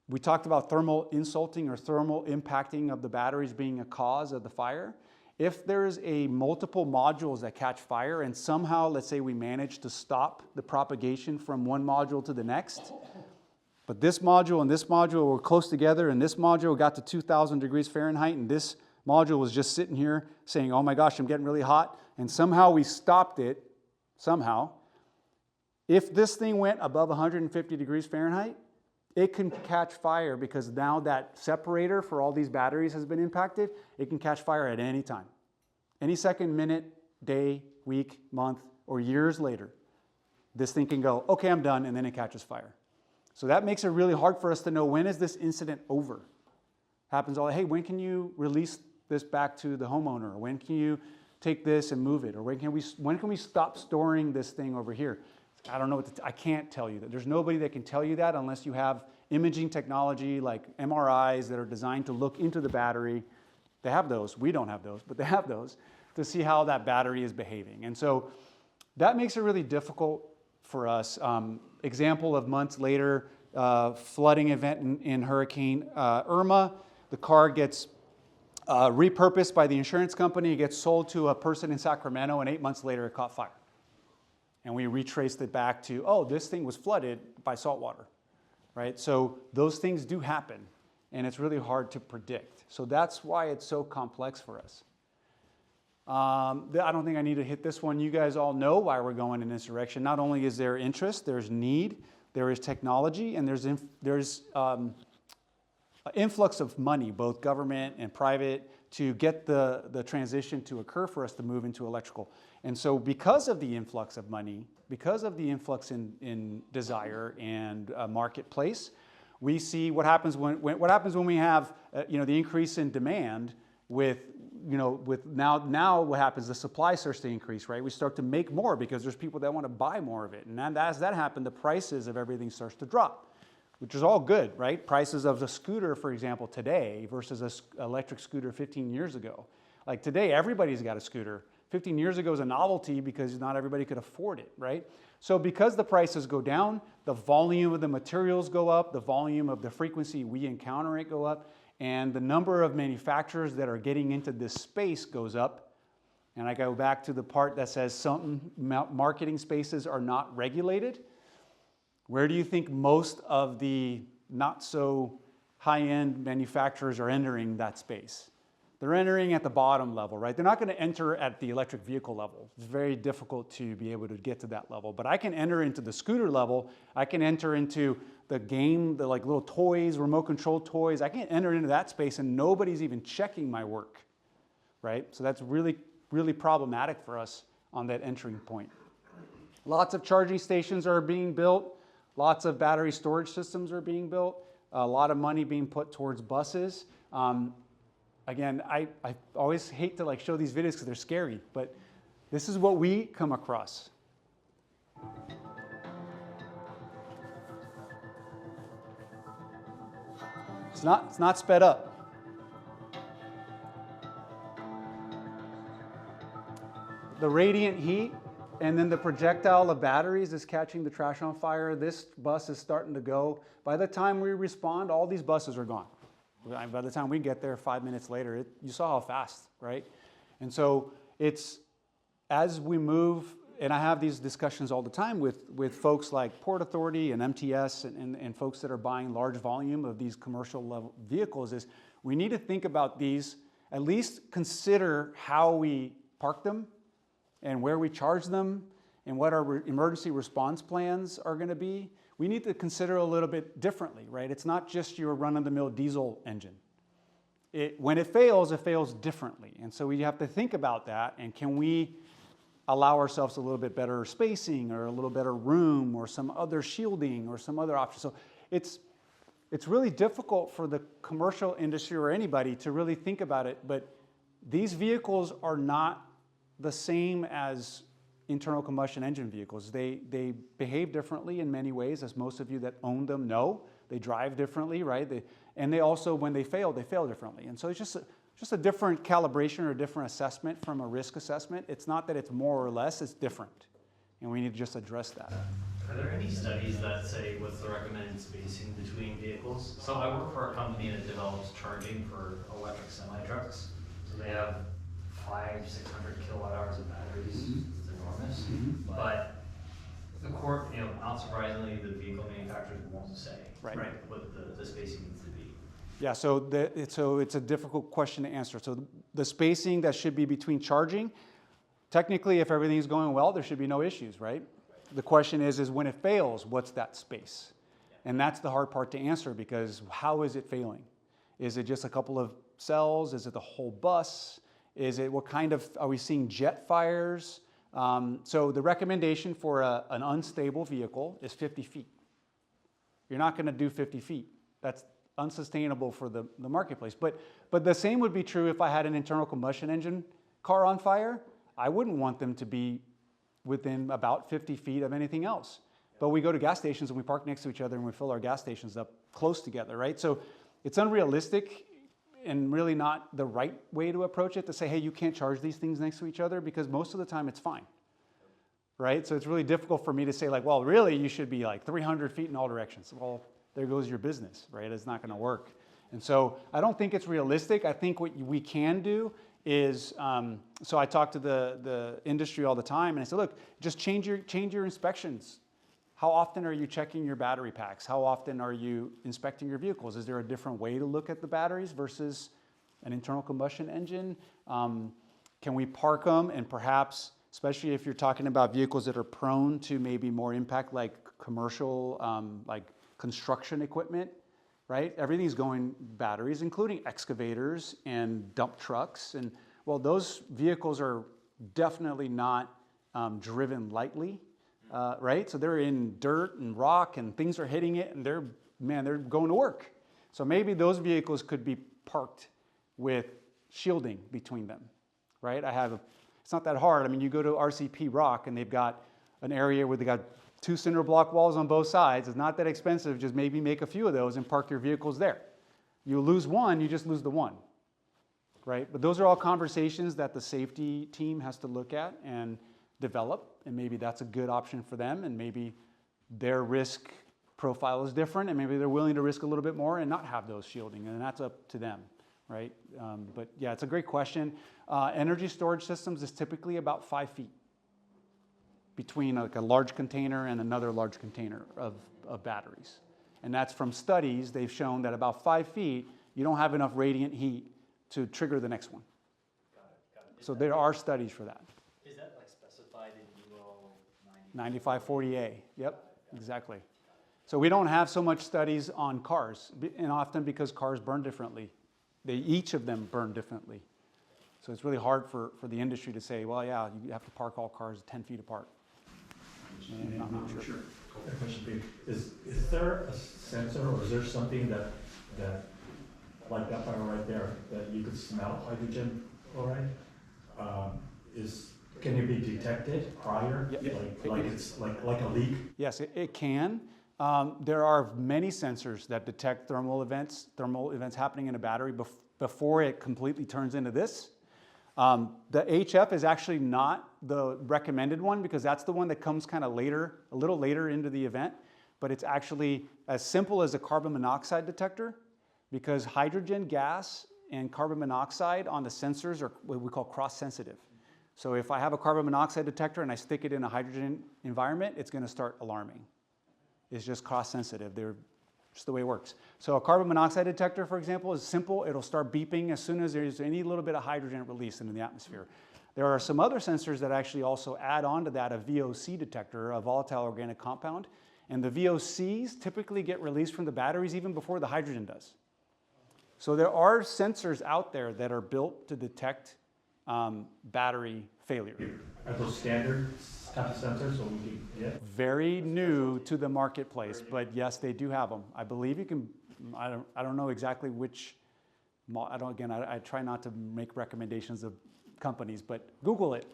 we talked about thermal insulting or thermal impacting of the batteries being a cause of the fire. If there's a multiple modules that catch fire and somehow, let's say we manage to stop the propagation from one module to the next, but this module and this module were close together and this module got to 2,000 degrees Fahrenheit and this module was just sitting here saying, oh my gosh, I'm getting really hot, and somehow we stopped it, somehow. If this thing went above 150 degrees Fahrenheit, it can catch fire because now that separator for all these batteries has been impacted. It can catch fire at any time. Any second, minute, day, week, month, or years later, this thing can go, okay, I'm done, and then it catches fire. So that makes it really hard for us to know when is this incident over. Happens all, hey, when can you release this back to the homeowner? Or when can you take this and move it? Or when can we stop storing this thing over here? I don't know I can't tell you that. There's nobody that can tell you that unless you have imaging technology like MRIs that are designed to look into the battery. They have those. We don't have those, but they have those to see how that battery is behaving. And so that makes it really difficult for us. Example of months later, flooding event in Hurricane Irma. The car gets repurposed by the insurance company. It gets sold to a person in Sacramento, and 8 months later it caught fire. And we retraced it back to, oh, this thing was flooded by salt water, right? So those things do happen, and it's really hard to predict. So that's why it's so complex for us. I don't think I need to hit this one. You guys all know why we're going in this direction. Not only is there interest, there's need, there is technology, and there's influx of money, both government and private, to get the transition to occur for us to move into electrical. And so because of the influx of money, because of the influx in desire and marketplace, we see what happens when we have the increase in demand with now what happens, the supply starts to increase, right? We start to make more because there's people that want to buy more of it. And then as that happens, the prices of everything starts to drop, which is all good, right? Prices of the scooter, for example, today versus an electric scooter 15 years ago. Like today, everybody's got a scooter. 15 years ago was a novelty because not everybody could afford it, right? So because the prices go down, the volume of the materials go up, the volume of the frequency we encounter it go up, and the number of manufacturers that are getting into this space goes up. And I go back to the part that says some marketing spaces are not regulated. Where do you think most of the not so high-end manufacturers are entering that space? they're entering at the bottom level, right? They're not going to enter at the electric vehicle level. It's very difficult to be able to get to that level. But I can enter into the scooter level. I can enter into the game, the like little toys, remote control toys. I can enter into that space and nobody's even checking my work, right? So that's really, really problematic for us on that entering point. Lots of charging stations are being built. Lots of battery storage systems are being built. A lot of money being put towards buses. Again, I always hate to like show these videos because they're scary, but this is what we come across. It's not sped up. The radiant heat and then the projectile of batteries is catching the trash on fire. This bus is starting to go. By the time we respond, all these buses are gone. By the time we get there 5 minutes later, you saw how fast, right? And so it's, as we move, and I have these discussions all the time with folks like Port Authority and MTS and folks that are buying large volume of these commercial level vehicles, is we need to think about these, at least consider how we park them and where we charge them and what our emergency response plans are going to be. We need to consider a little bit differently, right? It's not just your run-of-the-mill diesel engine. When it fails differently. And so we have to think about that, and can we allow ourselves a little bit better spacing or a little better room or some other shielding or some other option. So it's really difficult for the commercial industry or anybody to really think about it, but these vehicles are not the same as internal combustion engine vehicles. They behave differently in many ways, as most of you that own them know. They drive differently, right? And they also, when they fail differently. And so it's just a different calibration or a different assessment from a risk assessment. It's not that it's more or less, it's different. And we need to just address that. Are there any studies that say what's the recommended spacing between vehicles? So I work for a company that develops charging for electric semi-trucks. So they have 500-600 kilowatt hours of batteries. It's enormous. But the court, not surprisingly, the vehicle manufacturers won't say Right. what the spacing needs to be. Yeah, so it's a difficult question to answer. So the spacing that should be between charging, technically, if everything is going well, there should be no issues, right? The question is when it fails, what's that space? And that's the hard part to answer, because how is it failing? Is it just a couple of cells? Is it the whole bus? Is it what kind of, are we seeing jet fires? So the recommendation for an unstable vehicle is 50 feet. You're not going to do 50 feet. That's unsustainable for the marketplace. But the same would be true if I had an internal combustion engine car on fire. I wouldn't want them to be within about 50 feet of anything else. But we go to gas stations and we park next to each other and we fill our gas stations up close together, right? So it's unrealistic and really not the right way to approach it, to say, hey, you can't charge these things next to each other, because most of the time it's fine, right? So it's really difficult for me to say, like, well, really, you should be like 300 feet in all directions. Well, there goes your business, right? It's not going to work. And so I don't think it's realistic. I think what we can do is, so I talk to the industry all the time, and I say, look, just change your inspections. How often are you checking your battery packs? How often are you inspecting your vehicles? Is there a different way to look at the batteries versus an internal combustion engine? Can we park them, and perhaps, especially if you're talking about vehicles that are prone to maybe more impact, like commercial, like construction equipment, right? Everything's going batteries, including excavators and dump trucks. And well, those vehicles are definitely not driven lightly, right? So they're in dirt and rock and things are hitting it, and they're going to work. So maybe those vehicles could be parked with shielding between them, right? It's not that hard. I mean, you go to RCP Rock and they've got an area where they got 2 cinder block walls on both sides. It's not that expensive. Just maybe make a few of those and park your vehicles there. You lose one, you just lose the one, right? But those are all conversations that the safety team has to look at and develop, and maybe that's a good option for them, and maybe their risk profile is different, and maybe they're willing to risk a little bit more and not have those shielding, and that's up to them, right? But yeah, it's a great question. Energy storage systems is typically about 5 feet between like a large container and another large container of batteries. And that's from studies. They've shown that about 5 feet, you don't have enough radiant heat to trigger the next one. Got it. So there are studies for that. Is that like specified in UL 9540A, yep, exactly. So we don't have so much studies on cars, and often because cars burn differently. Each of them burn differently. So it's really hard for the industry to say, well, yeah, you have to park all cars 10 feet apart. And I'm not sure. Question for you. Is there a sensor or is there something that like that fire right there, that you could smell hydrogen chloride? Can it be detected prior? Yeah. Like it's like a leak? Yes, it can. There are many sensors that detect thermal events happening in a battery before it completely turns into this. The HF is actually not the recommended one because that's the one that comes kind of later, a little later into the event, but it's actually as simple as a carbon monoxide detector because hydrogen gas and carbon monoxide on the sensors are what we call cross-sensitive. So if I have a carbon monoxide detector and I stick it in a hydrogen environment, it's going to start alarming. It's just cross-sensitive. They're just the way it works. So a carbon monoxide detector, for example, is simple. It'll start beeping as soon as there's any little bit of hydrogen released into the atmosphere. There are some other sensors that actually also add on to that a VOC detector, a volatile organic compound. And the VOCs typically get released from the batteries even before the hydrogen does. So there are sensors out there that are built to detect battery failure. Are those standard type of sensors so we can get? Very new to the marketplace, but yes, they do have them. I believe you can, I don't know exactly which, I try not to make recommendations of companies, but Google it.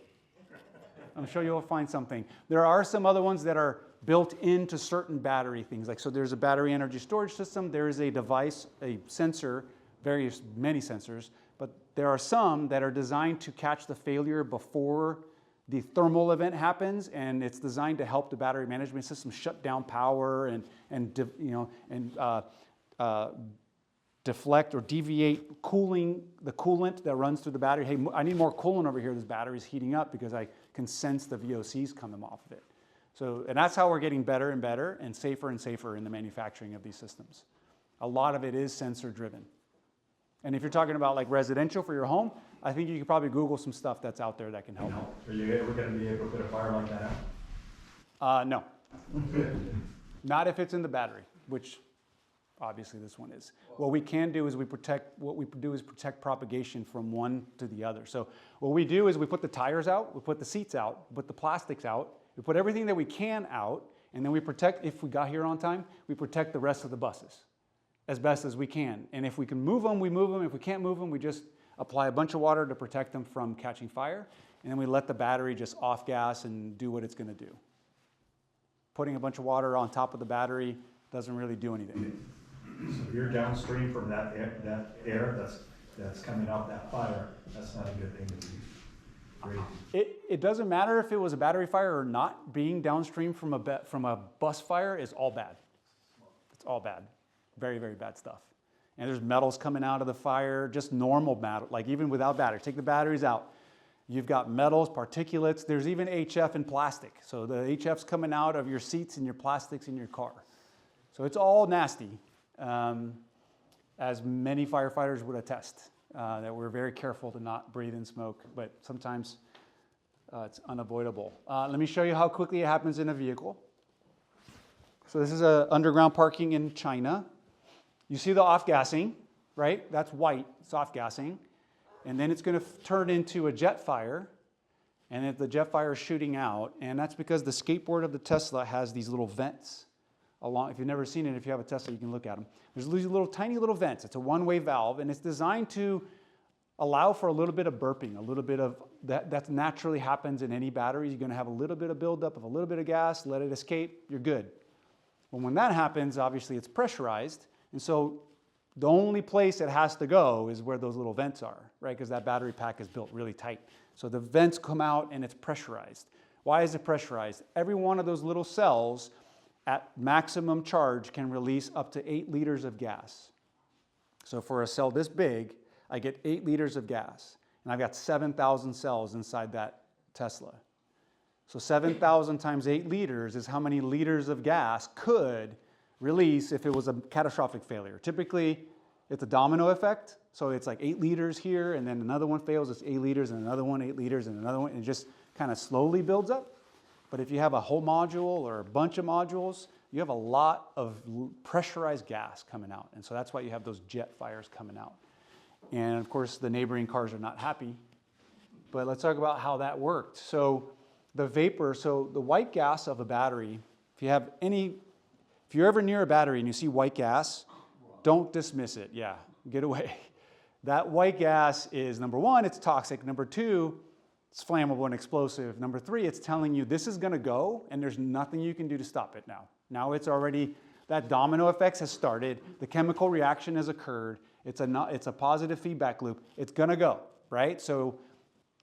I'm sure you'll find something. There are some other ones that are built into certain battery things. Like, so there's a battery energy storage system, there is a device, a sensor, many sensors, but there are some that are designed to catch the failure before the thermal event happens, and it's designed to help the battery management system shut down power and deflect or deviate the coolant that runs through the battery. Hey, I need more coolant over here. This battery's heating up because I can sense the VOCs coming off of it. So, and that's how we're getting better and better and safer in the manufacturing of these systems. A lot of it is sensor driven. And if you're talking about like residential for your home, I think you could probably Google some stuff that's out there that can help. Are you ever going to be able to put a fire like that out? No. Not if it's in the battery, which obviously this one is. What we can do is protect propagation from one to the other. So what we do is we put the tires out, we put the seats out, we put the plastics out, we put everything that we can out, and then we protect, if we got here on time, we protect the rest of the buses as best as we can. And if we can move them, we move them. If we can't move them, we just apply a bunch of water to protect them from catching fire, and then we let the battery just off gas and do what it's going to do. Putting a bunch of water on top of the battery doesn't really do anything. So if you're downstream from that air that's coming out that fire, that's not a good thing to do. It doesn't matter if it was a battery fire or not. Being downstream from a bus fire is all bad. It's all bad. Very, very bad stuff. And there's metals coming out of the fire, just normal metal, like even without batteries. Take the batteries out. You've got metals, particulates. There's even HF in plastic. So the HF's coming out of your seats and your plastics in your car. So it's all nasty, as many firefighters would attest, that we're very careful to not breathe in smoke, but sometimes it's unavoidable. Let me show you how quickly it happens in a vehicle. So this is underground parking in China. You see the off-gassing, right? That's white, it's off-gassing. And then it's going to turn into a jet fire, and if the jet fire is shooting out, and that's because the skateboard of the Tesla has these little vents. If you've never seen it, if you have a Tesla, you can look at them. There's these little tiny little vents. It's a one-way valve, and it's designed to allow for a little bit of burping, a little bit of that naturally happens in any battery. You're going to have a little bit of buildup of a little bit of gas, let it escape, you're good. But when that happens, obviously it's pressurized, and so the only place it has to go is where those little vents are, right? Because that battery pack is built really tight. So the vents come out and it's pressurized. Why is it pressurized? Every one of those little cells at maximum charge can release up to 8 liters of gas. So for a cell this big, I get 8 liters of gas. And I've got 7,000 cells inside that Tesla. So 7,000 times 8 liters is how many liters of gas could release if it was a catastrophic failure. Typically, it's a domino effect. So it's like 8 liters here, and then another one fails, it's 8 liters, and another one, 8 liters, and another one, and it just kind of slowly builds up. But if you have a whole module or a bunch of modules, you have a lot of pressurized gas coming out. And so that's why you have those jet fires coming out. And of course, the neighboring cars are not happy. But let's talk about how that worked. So the vapor, so the white gas of a battery, if you're ever near a battery and you see white gas, don't dismiss it. Yeah, get away. That white gas is, number one, it's toxic. Number two, it's flammable and explosive. Number three, it's telling you this is going to go and there's nothing you can do to stop it now. Now it's already, that domino effect has started. The chemical reaction has occurred. It's a positive feedback loop. It's going to go, right? So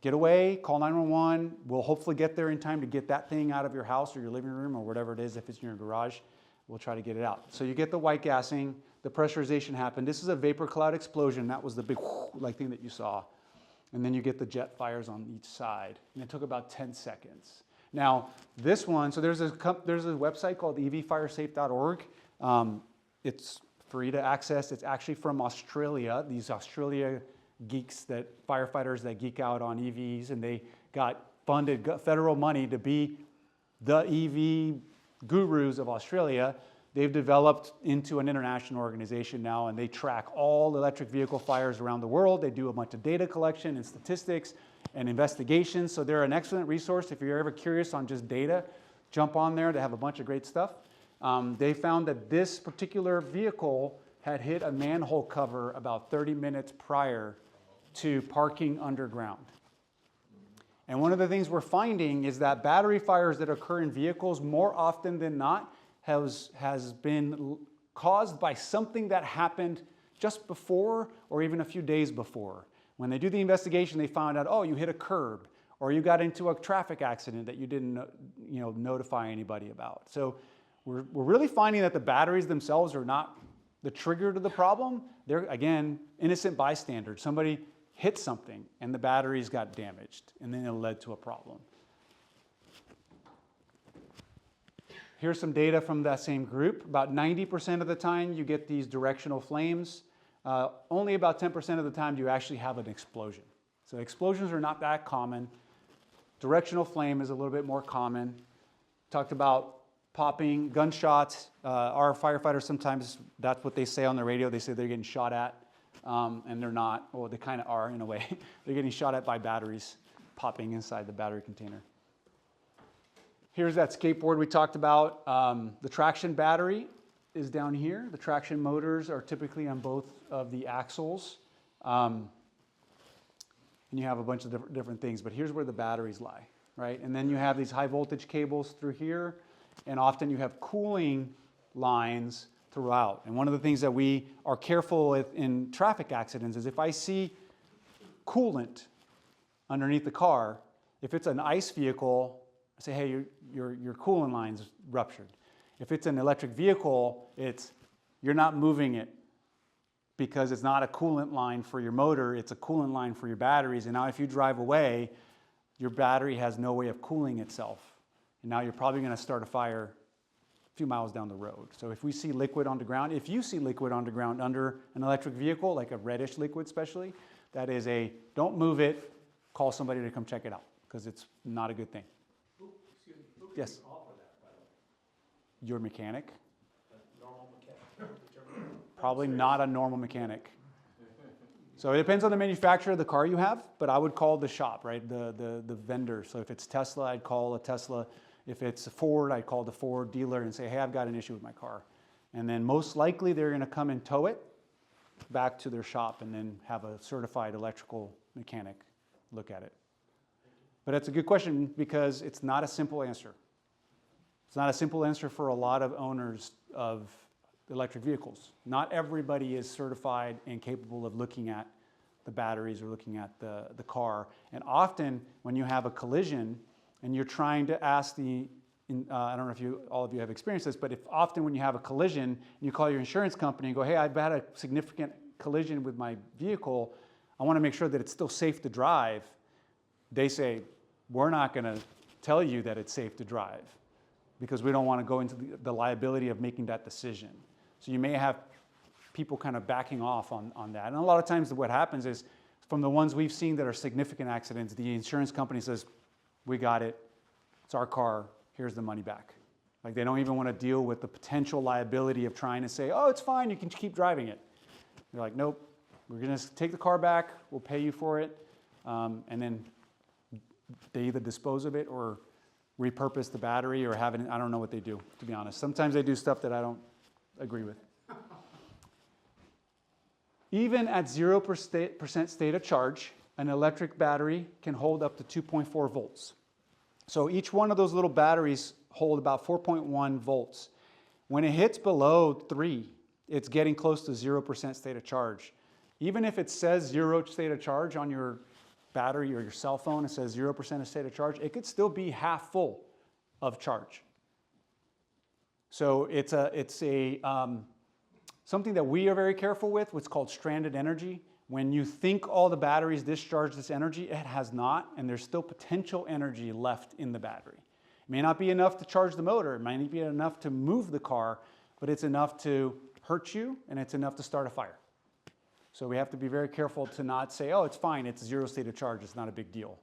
get away, call 911. We'll hopefully get there in time to get that thing out of your house or your living room or whatever it is. If it's in your garage, we'll try to get it out. So you get the white gassing, the pressurization happened. This is a vapor cloud explosion. That was the big like thing that you saw. And then you get the jet fires on each side. And it took about 10 seconds. Now, this one, so there's a website called evfiresafe.org. It's free to access. It's actually from Australia. These Australia geeks, firefighters that geek out on EVs, and they got federal money to be the EV gurus of Australia. They've developed into an international organization now, and they track all electric vehicle fires around the world. They do a bunch of data collection and statistics and investigations. So they're an excellent resource. If you're ever curious on just data, jump on there. They have a bunch of great stuff. They found that this particular vehicle had hit a manhole cover about 30 minutes prior to parking underground. And one of the things we're finding is that battery fires that occur in vehicles more often than not has been caused by something that happened just before or even a few days before. When they do the investigation, they found out, oh, you hit a curb or you got into a traffic accident that you didn't notify anybody about. So we're really finding that the batteries themselves are not the trigger to the problem. They're, again, innocent bystanders. Somebody hit something and the batteries got damaged, and then it led to a problem. Here's some data from that same group. About 90% of the time you get these directional flames. Only about 10% of the time do you actually have an explosion. So explosions are not that common. Directional flame is a little bit more common. Talked about popping, gunshots. Our firefighters sometimes, that's what they say on the radio. They say they're getting shot at, and they're not. Well, they kind of are in a way. They're getting shot at by batteries popping inside the battery container. Here's that skateboard we talked about. The traction battery is down here. The traction motors are typically on both of the axles. And you have a bunch of different things, but here's where the batteries lie, right? And then you have these high voltage cables through here, and often you have cooling lines throughout. And one of the things that we are careful with in traffic accidents is if I see coolant underneath the car, if it's an ICE vehicle, I say, hey, your coolant line's ruptured. If it's an electric vehicle, you're not moving it because it's not a coolant line for your motor, it's a coolant line for your batteries. And now if you drive away, your battery has no way of cooling itself. And now you're probably going to start a fire a few miles down the road. So if we see liquid on the ground, if you see liquid on the ground under an electric vehicle, like a reddish liquid especially, that is don't move it, call somebody to come check it out because it's not a good thing. Yes. Your mechanic? Normal mechanic. Probably not a normal mechanic. So it depends on the manufacturer of the car you have, but I would call the shop, right? The vendor. So if it's Tesla, I'd call a Tesla. If it's a Ford, I'd call the Ford dealer and say, hey, I've got an issue with my car. And then most likely they're going to come and tow it back to their shop and then have a certified electrical mechanic look at it. But it's a good question because it's not a simple answer. It's not a simple answer for a lot of owners of electric vehicles. Not everybody is certified and capable of looking at the batteries or looking at the car. And often when you have a collision and you're trying to ask I don't know if all of you have experienced this, but often when you have a collision and you call your insurance company and go, hey, I've had a significant collision with my vehicle, I want to make sure that it's still safe to drive. They say, we're not going to tell you that it's safe to drive because we don't want to go into the liability of making that decision. So you may have people kind of backing off on that. And a lot of times what happens is, from the ones we've seen that are significant accidents, the insurance company says, we got it, it's our car, here's the money back. Like they don't even want to deal with the potential liability of trying to say, oh, it's fine, you can keep driving it. They're like, nope, we're going to take the car back, we'll pay you for it, and then they either dispose of it or repurpose the battery or have it, I don't know what they do, to be honest. Sometimes they do stuff that I don't agree with. Even at 0% state of charge, an electric battery can hold up to 2.4 volts. So each one of those little batteries hold about 4.1 volts. When it hits below 3, it's getting close to 0% state of charge. Even if it says 0 state of charge on your battery or your cell phone, it says 0% of state of charge, it could still be half full of charge. So it's something that we are very careful with, what's called stranded energy. When you think all the batteries discharge this energy, it has not, and there's still potential energy left in the battery. It may not be enough to charge the motor, it might not be enough to move the car, but it's enough to hurt you, and it's enough to start a fire. So we have to be very careful to not say, oh, it's fine, it's 0 state of charge, it's not a big deal.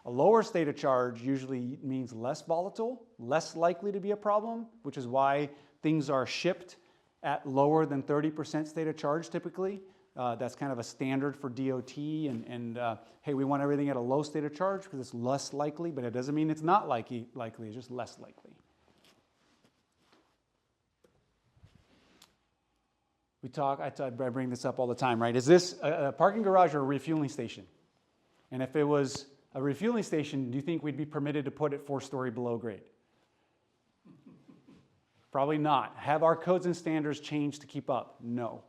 A lower state of charge usually means less volatile, less likely to be a problem, which is why things are shipped at lower than 30% state of charge typically. That's kind of a standard for DOT, and hey, we want everything at a low state of charge because it's less likely, but it doesn't mean it's not likely, it's just less likely. I bring this up all the time, right? Is this a parking garage or a refueling station? And if it was a refueling station, do you think we'd be permitted to put it 4-story below grade? Probably not. Have our codes and standards changed to keep up? No.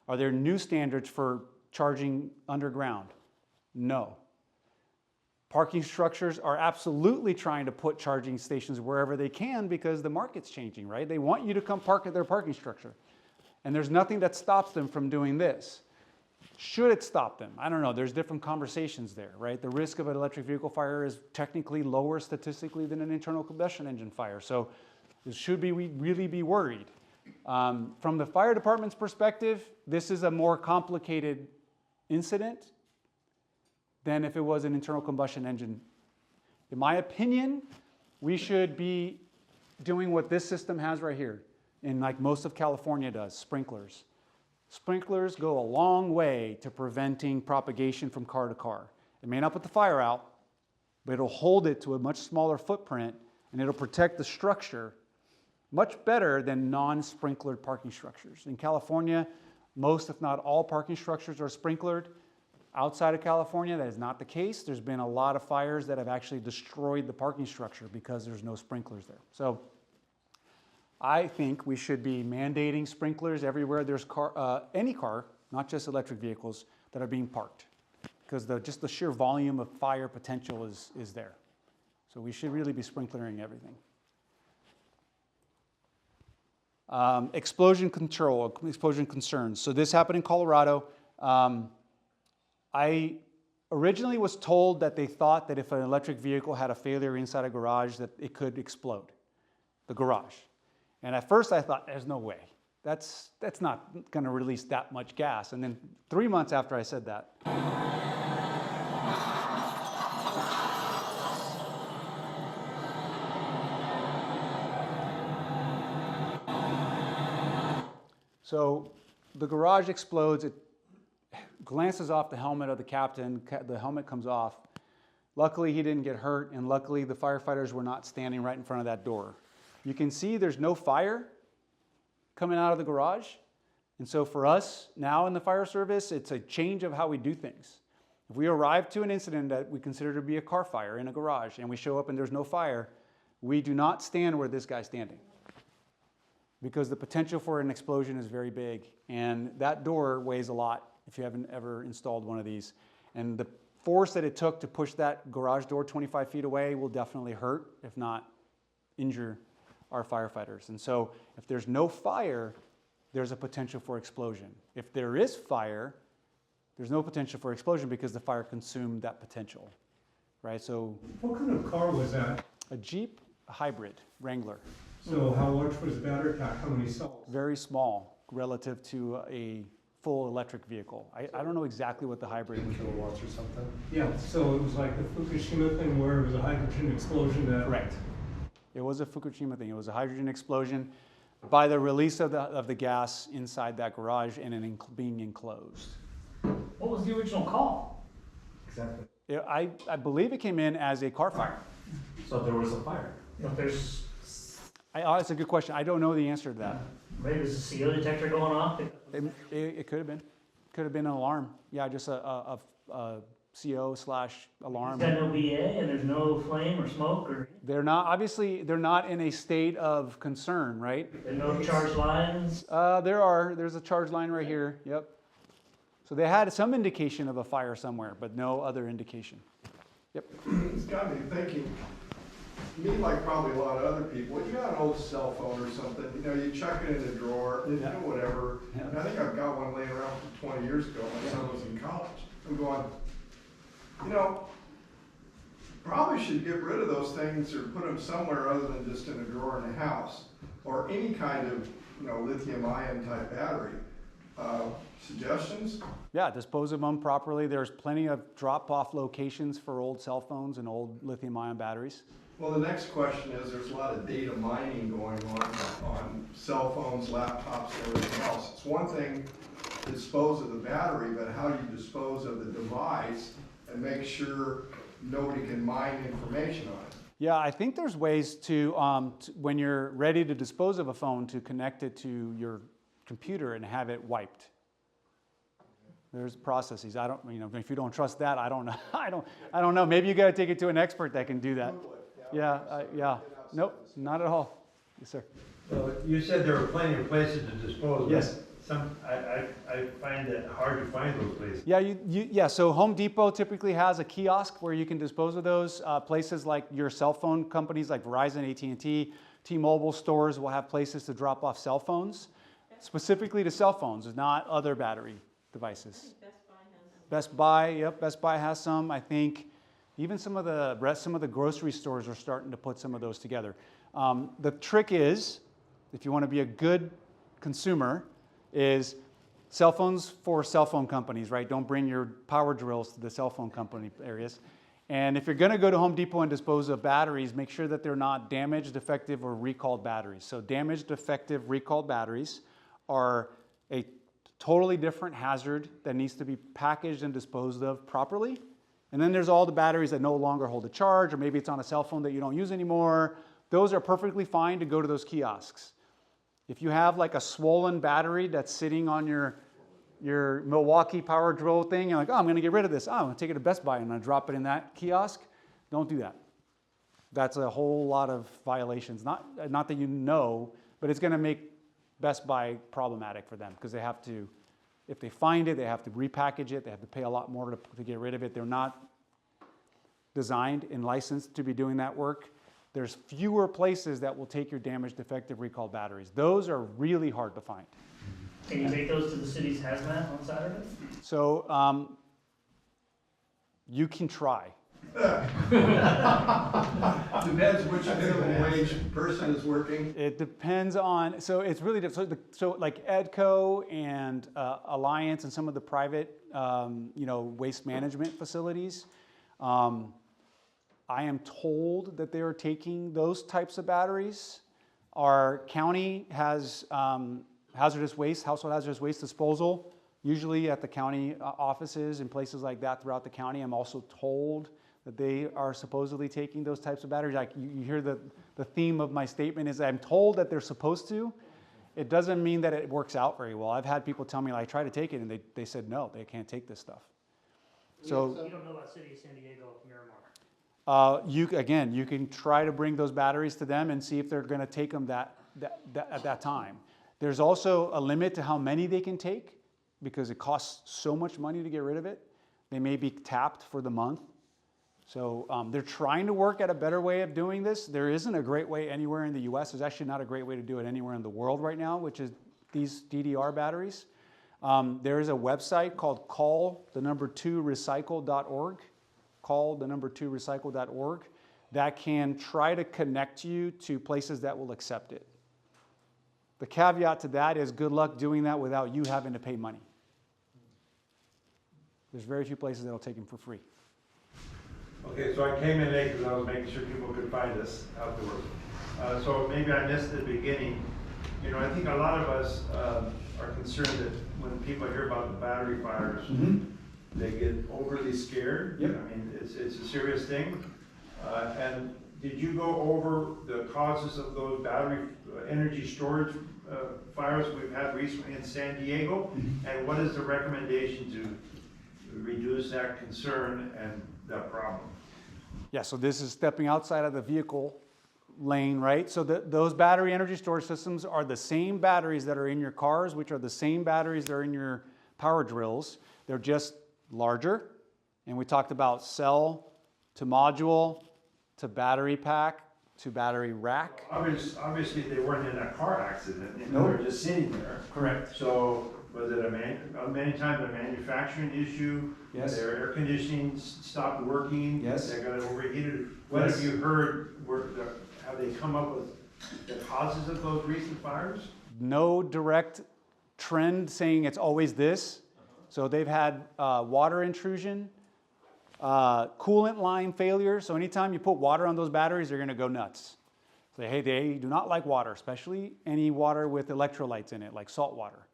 Are there new standards for charging underground? No. Parking structures are absolutely trying to put charging stations wherever they can because the market's changing, right? They want you to come park at their parking structure. And there's nothing that stops them from doing this. Should it stop them? I don't know. There's different conversations there, right? The risk of an electric vehicle fire is technically lower statistically than an internal combustion engine fire. So should we really be worried? From the fire department's perspective, this is a more complicated incident than if it was an internal combustion engine. In my opinion, we should be doing what this system has right here, and like most of California does, sprinklers. Sprinklers go a long way to preventing propagation from car to car. It may not put the fire out, but it'll hold it to a much smaller footprint, and it'll protect the structure much better than non-sprinklered parking structures. In California, most, if not all, parking structures are sprinklered. Outside of California, that is not the case. There's been a lot of fires that have actually destroyed the parking structure because there's no sprinklers there. So I think we should be mandating sprinklers everywhere there's any car, not just electric vehicles, that are being parked, because just the sheer volume of fire potential is there. So we should really be sprinklering everything. Explosion control, explosion concerns. So this happened in Colorado. I originally was told that they thought that if an electric vehicle had a failure inside a garage that it could explode, the garage. And at first I thought, there's no way. That's not going to release that much gas. And then 3 months after I said that, so the garage explodes, it glances off the helmet of the captain, the helmet comes off. Luckily he didn't get hurt, and luckily the firefighters were not standing right in front of that door. You can see there's no fire coming out of the garage. And so for us now in the fire service, it's a change of how we do things. If we arrive to an incident that we consider to be a car fire in a garage and we show up and there's no fire, we do not stand where this guy's standing, because the potential for an explosion is very big, and that door weighs a lot if you haven't ever installed one of these. And the force that it took to push that garage door 25 feet away will definitely hurt, if not injure, our firefighters. And so if there's no fire, there's a potential for explosion. If there is fire, there's no potential for explosion because the fire consumed that potential, right? So what kind of car was that? a Jeep, a hybrid, Wrangler. So how large was the battery pack? How many cells? Very small. relative to a full electric vehicle. I don't know exactly what the hybrid would be. Kilowatts or something? Yeah, so it was like the Fukushima thing where it was a hydrogen explosion that. Correct. It was a Fukushima thing. It was a hydrogen explosion by the release of the gas inside that garage and being enclosed. What was the original call? Exactly. I believe it came in as a car fire. So there was a fire. If there's, That's a good question. I don't know the answer to that. maybe there's a CO detector going off. It could have been. Could have been an alarm. Yeah, just a CO/alarm. There's got no BA and there's no flame or smoke or They're not in a state of concern, right? there's no charged lines. There's a charge line right here. Yep. So they had some indication of a fire somewhere, but no other indication. Yep. It's got me thinking, me like probably a lot of other people, you got an old cell phone or something, you chuck it in a drawer, Yeah. whatever. Yeah. And I think I've got one laying around from 20 years ago, my son was in college. I'm going, probably should get rid of those things or put them somewhere other than just in a drawer in the house. Or any kind of, lithium ion type battery. Suggestions? Yeah, dispose of them properly. There's plenty of drop-off locations for old cell phones and old lithium-ion batteries. Well, the next question is, there's a lot of data mining going on cell phones, laptops, and everything else. It's one thing to dispose of the battery, but how do you dispose of the device and make sure nobody can mine information on it? Yeah, I think there's ways to when you're ready to dispose of a phone, to connect it to your computer and have it wiped. There's processes. I don't, if you don't trust that, I don't know. I don't know. Maybe you got to take it to an expert that can do that. Yeah. Nope, not at all. Yes, sir. Well, you said there were plenty of places to dispose. Yes. I find it hard to find those places. Yeah. So Home Depot typically has a kiosk where you can dispose of those. Places like your cell phone companies, like Verizon, AT&T, T-Mobile stores will have places to drop off cell phones, specifically to cell phones, not other battery devices. Best Buy has some. I think even some of the grocery stores are starting to put some of those together. The trick is, if you want to be a good consumer, is cell phones for cell phone companies, right? Don't bring your power drills to the cell phone company areas. And if you're going to go to Home Depot and dispose of batteries, make sure that they're not damaged, defective, or recalled batteries. So damaged, defective, recalled batteries are a totally different hazard that needs to be packaged and disposed of properly. And then there's all the batteries that no longer hold a charge, or maybe it's on a cell phone that you don't use anymore. Those are perfectly fine to go to those kiosks. If you have like a swollen battery that's sitting on your Milwaukee power drill thing, you're like, I'm going to get rid of this. I'm going to take it to Best Buy and I'm going to drop it in that kiosk. Don't do that. That's a whole lot of violations. Not that you know, but it's going to make Best Buy problematic for them because they have to, if they find it, they have to repackage it. They have to pay a lot more to get rid of it. They're not designed and licensed to be doing that work. There's fewer places that will take your damaged, defective, recalled batteries. Those are really hard to find. Can you take those to the city's hazmat on Saturday? So you can try. Depends which minimum wage person is working. It depends on, so it's really different. So like EDCO and Alliance and some of the private, waste management facilities, I am told that they are taking those types of batteries. Our county has household hazardous waste disposal, usually at the county offices and places like that throughout the county. I'm also told that they are supposedly taking those types of batteries. Like you hear the theme of my statement is I'm told that they're supposed to. It doesn't mean that it works out very well. I've had people tell me, I try to take it, and they said, no, they can't take this stuff. So You don't know about City of San Diego, Miramar. you can try to bring those batteries to them and see if they're going to take them at that time. There's also a limit to how many they can take because it costs so much money to get rid of it. They may be tapped for the month. So they're trying to work at a better way of doing this. There isn't a great way anywhere in the US. There's actually not a great way to do it anywhere in the world right now, which is these DDR batteries. There is a website called call2recycle.org, call2recycle.org, that can try to connect you to places that will accept it. The caveat to that is good luck doing that without you having to pay money. There's very few places that'll take them for free. Okay, so I came in late because I was making sure people could find us afterwards. So maybe I missed the beginning. You know, I think a lot of us are concerned that when people hear about the battery fires, they get overly scared. Yep. I mean, it's a serious thing. And did you go over the causes of those battery energy storage fires we've had recently in San Diego? And what is the recommendation to reduce that concern and that problem? Yeah, so this is stepping outside of the vehicle lane, right? So those battery energy storage systems are the same batteries that are in your cars, which are the same batteries that are in your power drills. They're just larger. And we talked about cell to module to battery pack to battery rack. Obviously, they weren't in a car accident. They No. were just sitting there. Correct. So was it many times a manufacturing issue? Yes. Their air conditioning stopped working? Yes. They got overheated? What Yes. have you heard? Have they come up with the causes of those recent fires? No direct trend saying it's always this. So they've had water intrusion, coolant line failure. So anytime you put water on those batteries, they're going to go nuts. So hey, they do not like water, especially any water with electrolytes in it, like salt water.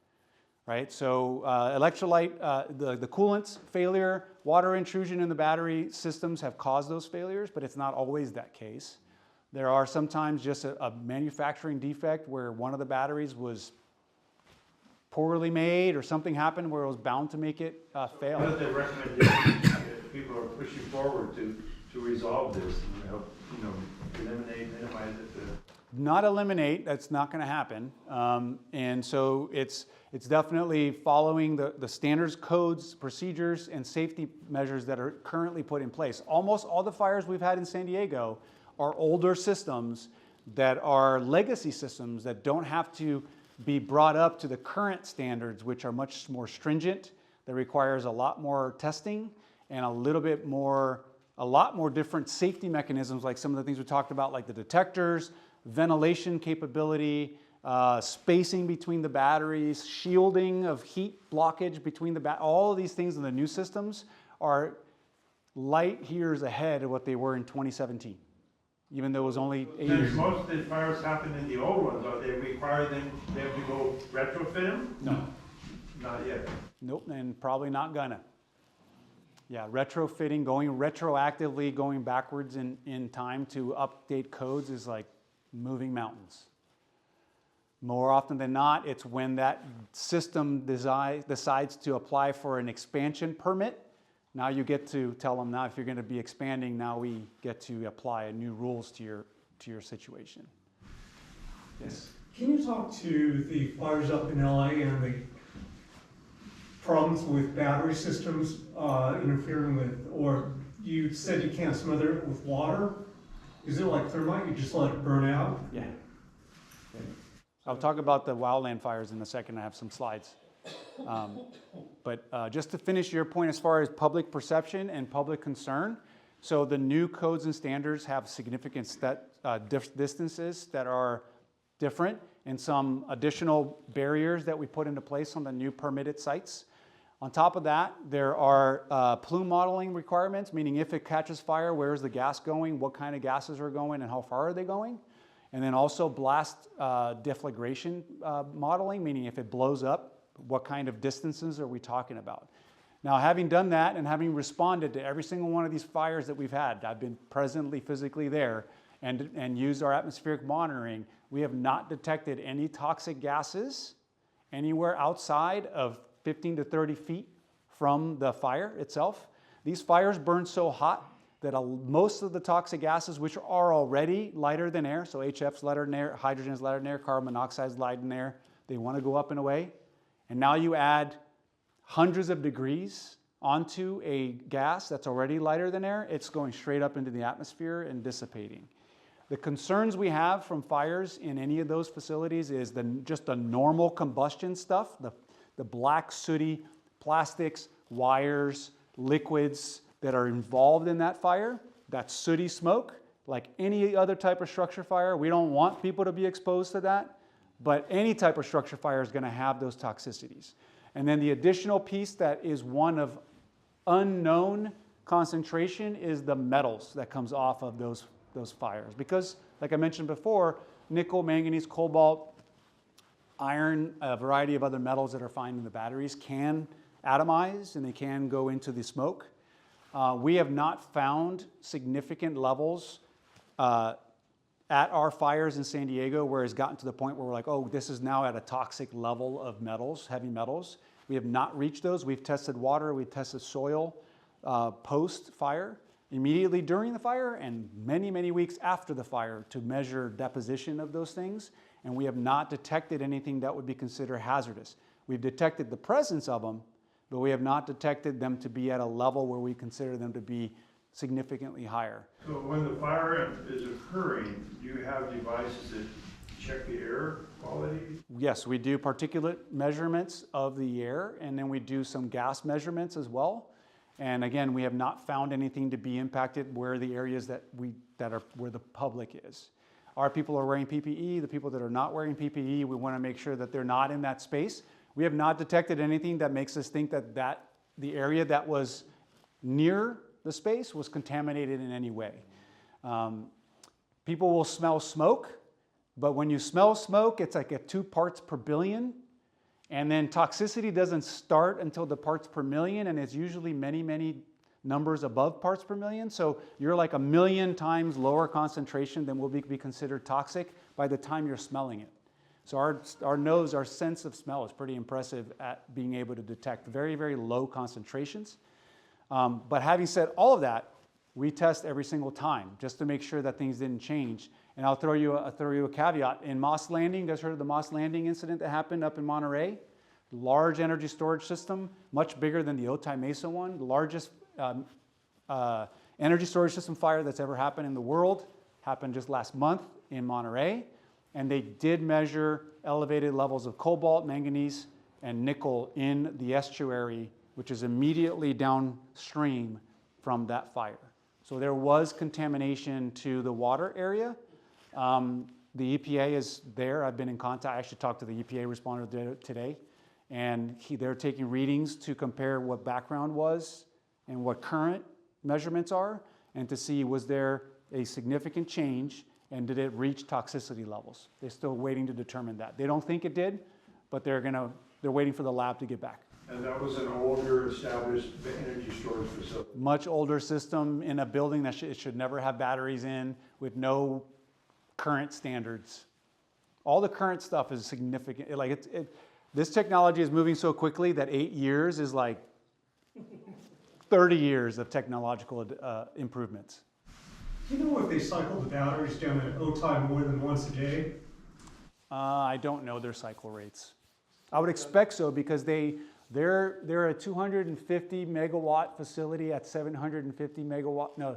Right? So electrolyte, the coolants failure, water intrusion in the battery systems have caused those failures, but it's not always that case. There are sometimes just a manufacturing defect where one of the batteries was poorly made or something happened where it was bound to make it fail. What are the recommendations that people are pushing forward to resolve this and help, eliminate, minimize it? Not eliminate, that's not going to happen. And so it's definitely following the standards, codes, procedures, and safety measures that are currently put in place. Almost all the fires we've had in San Diego are older systems that are legacy systems that don't have to be brought up to the current standards, which are much more stringent, that requires a lot more testing and a lot more different safety mechanisms, like some of the things we talked about, like the detectors, ventilation capability, spacing between the batteries, shielding of heat blockage between all of these things in the new systems are light years ahead of what they were in 2017, even though it was only 8 years Since most of the fires happen in the old ones, are they require them to go retrofit them? No. Not yet. Nope, and probably not gonna. Yeah, retrofitting, going retroactively, going backwards in time to update codes is like moving mountains. More often than not, it's when that system decides to apply for an expansion permit. Now you get to tell them, now if you're going to be expanding, now we get to apply new rules to your situation. Yes. Can you talk to the fires up in LA and the problems with battery systems interfering with, or you said you can't smother it with water? Is it like thermite, you just let it burn out? Yeah. I'll talk about the wildland fires in a second. I have some slides. But just to finish your point as far as public perception and public concern, so the new codes and standards have significant distances that are different and some additional barriers that we put into place on the new permitted sites. On top of that, there are plume modeling requirements, meaning if it catches fire, where's the gas going, what kind of gases are going, and how far are they going? And then also blast deflagration modeling, meaning if it blows up, what kind of distances are we talking about? Now, having done that and having responded to every single one of these fires that we've had, I've been presently physically there and used our atmospheric monitoring, we have not detected any toxic gases anywhere outside of 15 to 30 feet from the fire itself. These fires burn so hot that most of the toxic gases, which are already lighter than air, so HF's lighter than air, hydrogen's lighter than air, carbon monoxide's lighter than air, they want to go up and away. And now you add hundreds of degrees onto a gas that's already lighter than air, it's going straight up into the atmosphere and dissipating. The concerns we have from fires in any of those facilities is just the normal combustion stuff, the black sooty plastics, wires, liquids that are involved in that fire, that sooty smoke, like any other type of structure fire. We don't want people to be exposed to that. but any type of structure fire is going to have those toxicities. And then the additional piece that is one of unknown concentration is the metals that comes off of those fires. Because, like I mentioned before, nickel, manganese, cobalt, iron, a variety of other metals that are found in the batteries can atomize and they can go into the smoke. We have not found significant levels at our fires in San Diego where it's gotten to the point where we're like, oh, this is now at a toxic level of metals, heavy metals. We have not reached those. We've tested water, we've tested soil post-fire, immediately during the fire, and many, many weeks after the fire to measure deposition of those things. And we have not detected anything that would be considered hazardous. We've detected the presence of them, but we have not detected them to be at a level where we consider them to be significantly higher. So when the fire is occurring, do you have devices that check the air quality? Yes, we do particulate measurements of the air, and then we do some gas measurements as well. And again, we have not found anything to be impacted where the areas where the public is. Our people are wearing PPE. The people that are not wearing PPE, we want to make sure that they're not in that space. We have not detected anything that makes us think that the area that was near the space was contaminated in any way. People will smell smoke, but when you smell smoke, it's like at 2 parts per billion. And then toxicity doesn't start until the parts per million, and it's usually many, many numbers above parts per million. So you're like 1,000,000 times lower concentration than will be considered toxic by the time you're smelling it. So our nose, our sense of smell is pretty impressive at being able to detect very, very low concentrations. But having said all of that, we test every single time just to make sure that things didn't change. And I'll throw you a caveat. In Moss Landing, you guys heard of the Moss Landing incident that happened up in Monterey? Large energy storage system, much bigger than the Otay Mesa one. The largest energy storage system fire that's ever happened in the world. Happened just last month in Monterey. And they did measure elevated levels of cobalt, manganese, and nickel in the estuary, which is immediately downstream from that fire. So there was contamination to the water area. The EPA is there. I've been in contact. I actually talked to the EPA responder today. And they're taking readings to compare what background was and what current measurements are, and to see was there a significant change and did it reach toxicity levels. They're still waiting to determine that. They don't think it did, but they're waiting for the lab to get back. And that was an older established energy storage facility. Much older system in a building that it should never have batteries in, with no current standards. All the current stuff is significant. This technology is moving so quickly that 8 years is like 30 years of technological improvements. Do you know if they cycle the batteries down at Otay more than once a day? I don't know their cycle rates. I would expect so because they're a 250 megawatt facility at 750 megawatt, no,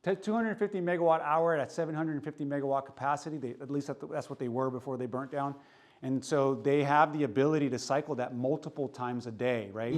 250 megawatt hour at 750 megawatt capacity. At least that's what they were before they burnt down. And so they have the ability to cycle that multiple times a day, right?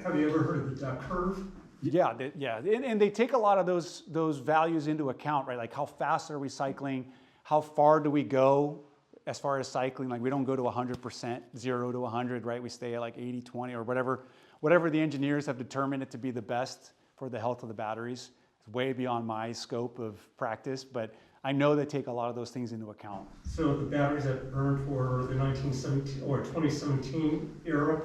Have you ever heard of the duck curve? Yeah, and they take a lot of those values into account, right? Like how fast are we cycling? How far do we go as far as cycling? Like we don't go to 100%, 0 to 100, right? We stay at like 80, 20 or whatever the engineers have determined it to be the best for the health of the batteries. It's way beyond my scope of practice, but I know they take a lot of those things into account. So the batteries that burned were the 1917 or 2017 era?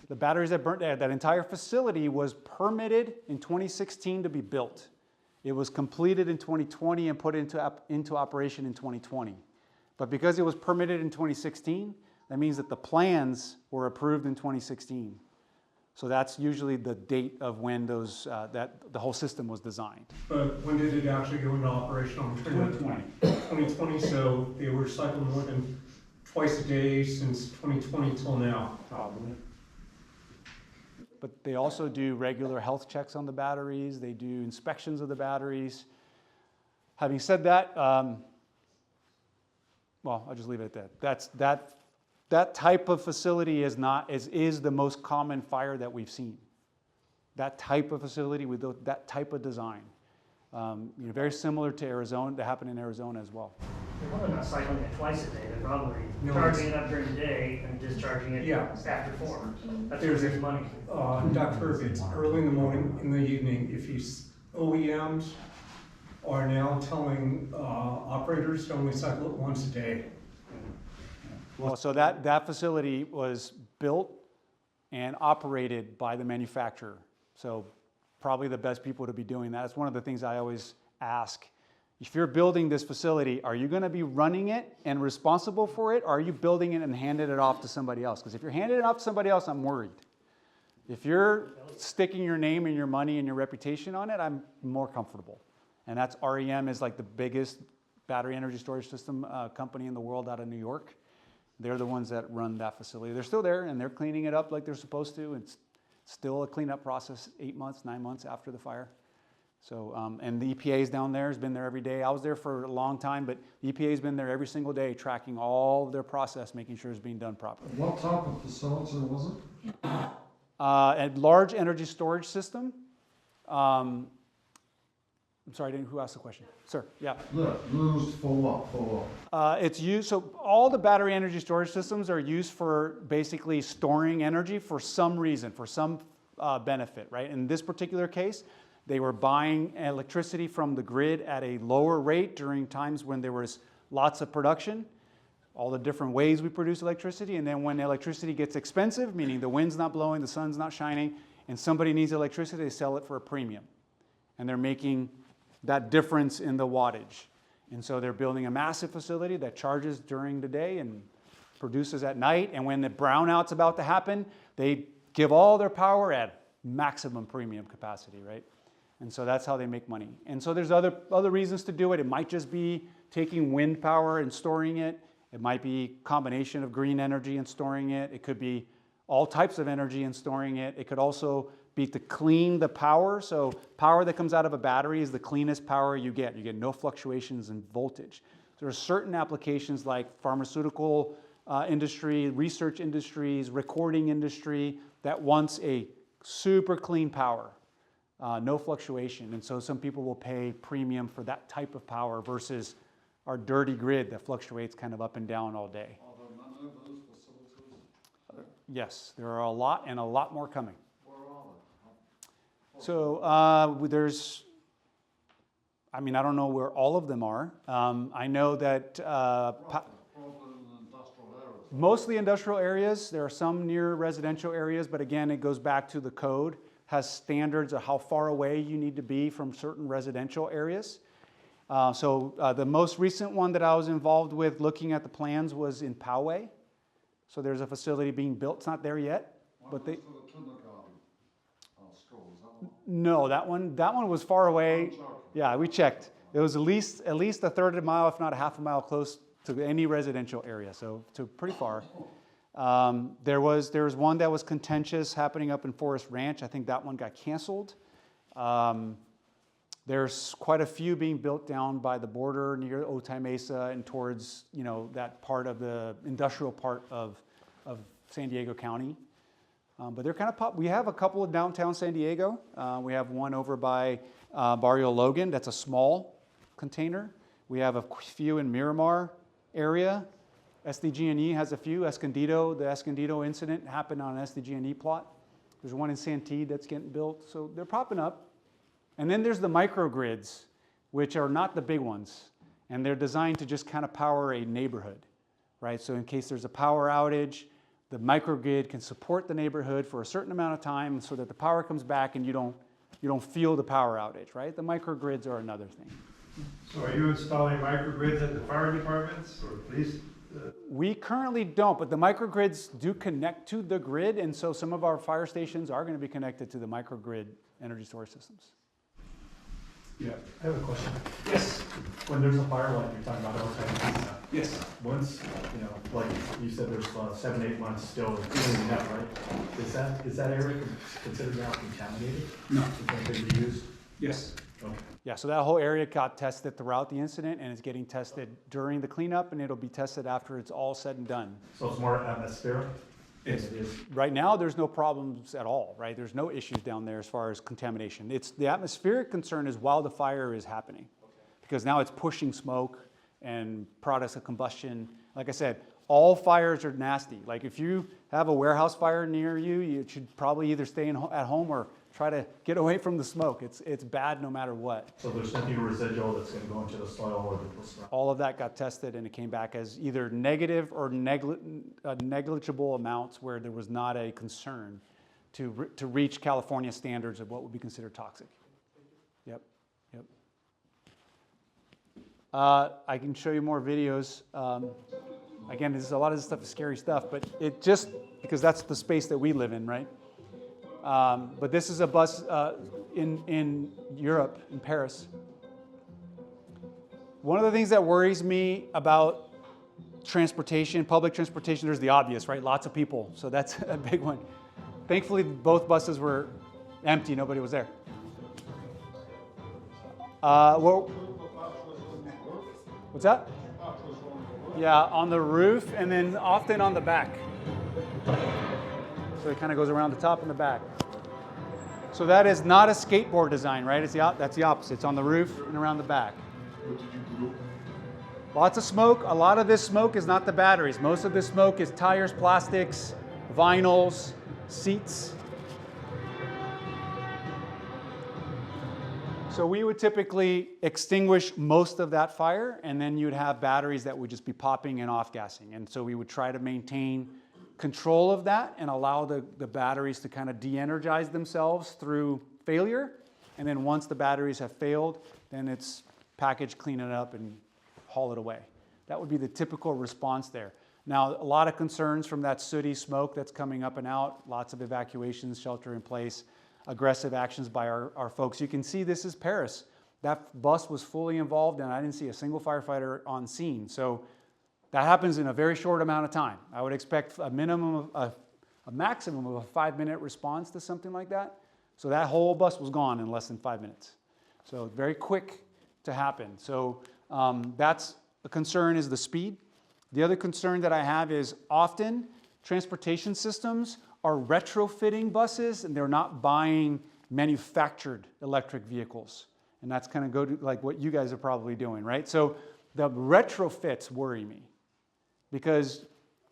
The batteries that burnt, that entire facility was permitted in 2016 to be built. It was completed in 2020 and put into operation in 2020. But because it was permitted in 2016, that means that the plans were approved in 2016. So that's usually the date of when the whole system was designed. But when did it actually go into operation? On 2020. 2020, so they were cycling more than twice a day since 2020 till now. Probably. But they also do regular health checks on the batteries. They do inspections of the batteries. Having said that, well, I'll just leave it at that. That type of facility is the most common fire that we've seen. That type of facility with that type of design, very similar to Arizona, that happened in Arizona as well. They're probably not cycling it twice a day, they're probably No, charging it up during the day and discharging it Yeah. after 4. That's There's where there's money. Dr. Herb, it's early in the morning, in the evening. If OEMs are now telling operators to only cycle it once a day. Well, so that facility was built and operated by the manufacturer. So probably the best people to be doing that. It's one of the things I always ask. If you're building this facility, are you going to be running it and responsible for it, or are you building it and handing it off to somebody else? Because if you're handing it off to somebody else, I'm worried. If you're sticking your name and your money and your reputation on it, I'm more comfortable. And that's REM is like the biggest battery energy storage system company in the world out of New York. They're the ones that run that facility. They're still there and they're cleaning it up like they're supposed to. It's still a cleanup process 8 months, 9 months after the fire. So, and the EPA's down there, has been there every day. I was there for a long time, but the EPA's been there every single day tracking all of their process, making sure it's being done properly. What type of facility was it? A large energy storage system. I'm sorry, who asked the question? Sir, yeah. Look, used for what? For what? It's used, so all the battery energy storage systems are used for basically storing energy for some reason, for some benefit, right? In this particular case, they were buying electricity from the grid at a lower rate during times when there was lots of production, all the different ways we produce electricity, and then when electricity gets expensive, meaning the wind's not blowing, the sun's not shining, and somebody needs electricity, they sell it for a premium. And they're making that difference in the wattage. And so they're building a massive facility that charges during the day and produces at night, and when the brownout's about to happen, they give all their power at maximum premium capacity, right? And so that's how they make money. And so there's other reasons to do it. It might just be taking wind power and storing it. It might be a combination of green energy and storing it. It could be all types of energy and storing it. It could also be to clean the power. So power that comes out of a battery is the cleanest power you get. You get no fluctuations in voltage. There are certain applications like pharmaceutical industry, research industries, recording industry that wants a super clean power. No fluctuation, and so some people will pay premium for that type of power versus our dirty grid that fluctuates kind of up and down all day. Are there many of those facilities? Yes, there are a lot and a lot more coming. Where are they? So there's, I mean, I don't know where all of them are. I know that Probably in industrial areas. mostly industrial areas. There are some near residential areas, but again, it goes back to the code. Has standards of how far away you need to be from certain residential areas. The most recent one that I was involved with looking at the plans was in Poway. So there's a facility being built. It's not there yet, but they. For the kindergarten school, is that one? No, that one was far away. I'm joking. Yeah, we checked. It was at least a third of a mile, if not a half a mile, close to any residential area. So pretty far. There was one that was contentious happening up in Forest Ranch. I think that one got canceled. There's quite a few being built down by the border near Otay Mesa and towards that part of the industrial part of San Diego County. But they're kind of we have a couple of downtown San Diego. We have one over by Barrio Logan. That's a small container. We have a few in Miramar area. SDG&E has a few. Escondido, the Escondido incident happened on an SDG&E plot. There's one in Santee that's getting built. So they're popping up. And then there's the microgrids, which are not the big ones. And they're designed to just kind of power a neighborhood, right? So in case there's a power outage, the microgrid can support the neighborhood for a certain amount of time so that the power comes back and you don't feel the power outage, right? The microgrids are another thing. So are you installing microgrids at the fire departments or police? We currently don't, but the microgrids do connect to the grid, and so some of our fire stations are going to be connected to the microgrid energy storage systems. Yeah, I have a question. Yes. When there's a fire like you're talking about all the time, Yes. once, like you said, there's 7, 8 months still cleaning up, right? Is that area considered now contaminated? No. Can it be reused? Yes. Okay. Yeah, so that whole area got tested throughout the incident, and it's getting tested during the cleanup, and it'll be tested after it's all said and done. So it's more atmospheric? Yes. It is. Right now, there's no problems at all, right? There's no issues down there as far as contamination. It's the atmospheric concern is while the fire is happening, because now it's pushing smoke and products of combustion. Like I said, all fires are nasty. Like if you have a warehouse fire near you, you should probably either stay at home or try to get away from the smoke. It's bad no matter what. So there's nothing residual that's going to go into the soil or the smell? All of that got tested and it came back as either negative or negligible amounts where there was not a concern to reach California standards of what would be considered toxic. Yep, yep. I can show you more videos. Again, a lot of this stuff is scary stuff, but it just, because that's the space that we live in, right? But this is a bus in Europe, in Paris. One of the things that worries me about transportation, public transportation, there's the obvious, right? Lots of people, so that's a big one. Thankfully, both buses were empty, nobody was there. What's that? Yeah, on the roof and then often on the back. So it kind of goes around the top and the back. So that is not a skateboard design, right? That's the opposite. It's on the roof and around the back. Lots of smoke. A lot of this smoke is not the batteries. Most of this smoke is tires, plastics, vinyls, seats. So we would typically extinguish most of that fire, and then you'd have batteries that would just be popping and off-gassing. And so we would try to maintain control of that and allow the batteries to kind of de-energize themselves through failure. And then once the batteries have failed, then it's package, clean it up, and haul it away. That would be the typical response there. Now, a lot of concerns from that sooty smoke that's coming up and out, lots of evacuations, shelter in place, aggressive actions by our folks. You can see this is Paris. That bus was fully involved and I didn't see a single firefighter on scene. So that happens in a very short amount of time. I would expect a maximum of a 5-minute response to something like that. So that whole bus was gone in less than 5 minutes. So very quick to happen. So that's a concern, is the speed. The other concern that I have is often transportation systems are retrofitting buses and they're not buying manufactured electric vehicles. And that's kind of go to like what you guys are probably doing, right? So the retrofits worry me because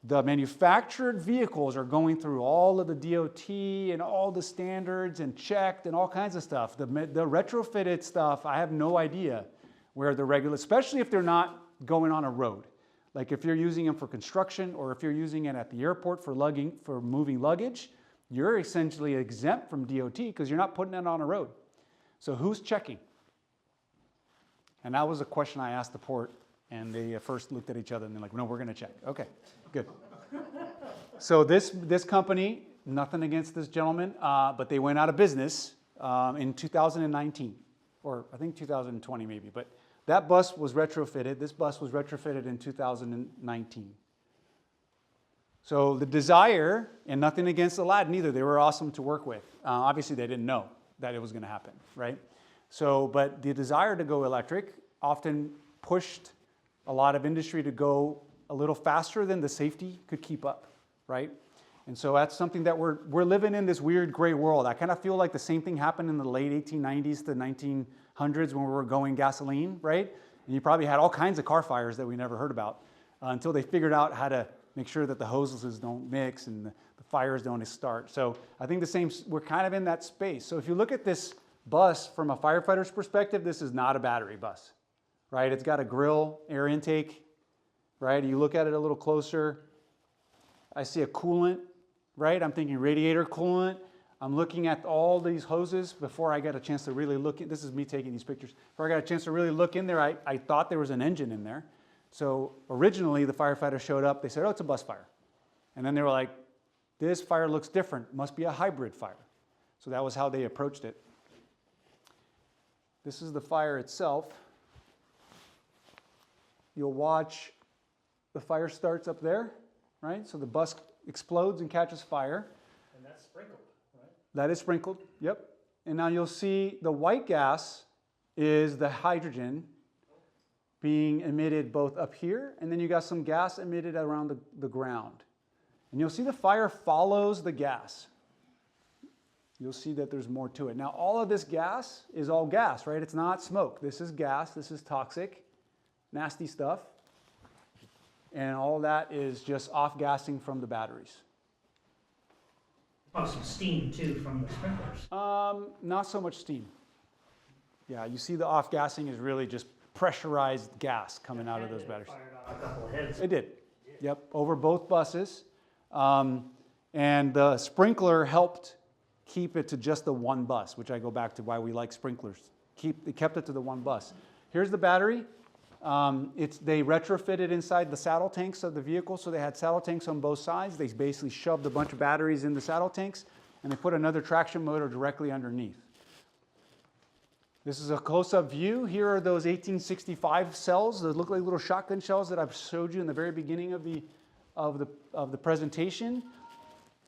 the manufactured vehicles are going through all of the DOT and all the standards and checked and all kinds of stuff. The retrofitted stuff, I have no idea where the regular, especially if they're not going on a road. Like if you're using them for construction or if you're using it at the airport for moving luggage, you're essentially exempt from DOT because you're not putting it on a road. So who's checking? And that was a question I asked the port, and they first looked at each other and they're like, no, we're going to check. Okay, good. So this company, nothing against this gentleman, but they went out of business in 2019, or I think 2020 maybe, but that bus was retrofitted. This bus was retrofitted in 2019. So the desire, and nothing against Aladdin either, they were awesome to work with. Obviously, they didn't know that it was going to happen, right? So, but the desire to go electric often pushed a lot of industry to go a little faster than the safety could keep up, right? And so that's something that we're living in this weird gray world. I kind of feel like the same thing happened in the late 1890s to 1900s when we were going gasoline, right? And you probably had all kinds of car fires that we never heard about until they figured out how to make sure that the hoses don't mix and the fires don't start. So I think the same, we're kind of in that space. So if you look at this bus from a firefighter's perspective, this is not a battery bus, right? It's got a grill, air intake, right? You look at it a little closer. I see a coolant, right? I'm thinking radiator coolant. I'm looking at all these hoses before I got a chance to really look at, this is me taking these pictures. Before I got a chance to really look in there, I thought there was an engine in there. So originally the firefighters showed up, they said, oh, it's a bus fire. And then they were like, this fire looks different, must be a hybrid fire. So that was how they approached it. This is the fire itself. You'll watch the fire starts up there, right? So the bus explodes and catches fire. And that's sprinkled, right? That is sprinkled, yep. And now you'll see the white gas is the hydrogen being emitted both up here, and then you got some gas emitted around the ground. And you'll see the fire follows the gas. You'll see that there's more to it. Now, all of this gas is all gas, right? It's not smoke. This is gas. This is toxic. nasty stuff. And all that is just off-gassing from the batteries. Oh, some steam too from the sprinklers. Not so much steam. Yeah, you see the off-gassing is really just pressurized gas coming out of those batteries. Fired on a couple of heads. It did. Yep, over both buses. And the sprinkler helped keep it to just the one bus, which I go back to why we like sprinklers. They kept it to the one bus. Here's the battery. They retrofitted inside the saddle tanks of the vehicle, so they had saddle tanks on both sides. They basically shoved a bunch of batteries in the saddle tanks, and they put another traction motor directly underneath. This is a close-up view. Here are those 1865 cells that look like little shotgun shells that I've showed you in the very beginning of the presentation.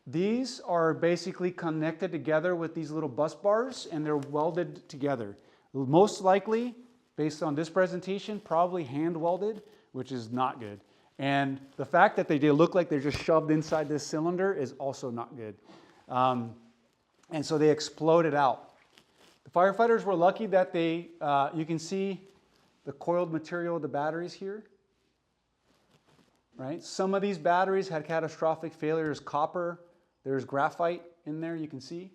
These are basically connected together with these little bus bars, and they're welded together. Most likely, based on this presentation, probably hand welded, which is not good. And the fact that they look like they're just shoved inside this cylinder is also not good. And so they exploded out. The firefighters were lucky that you can see the coiled material of the batteries here. Right? Some of these batteries had catastrophic failures. Copper, there's graphite in there, you can see.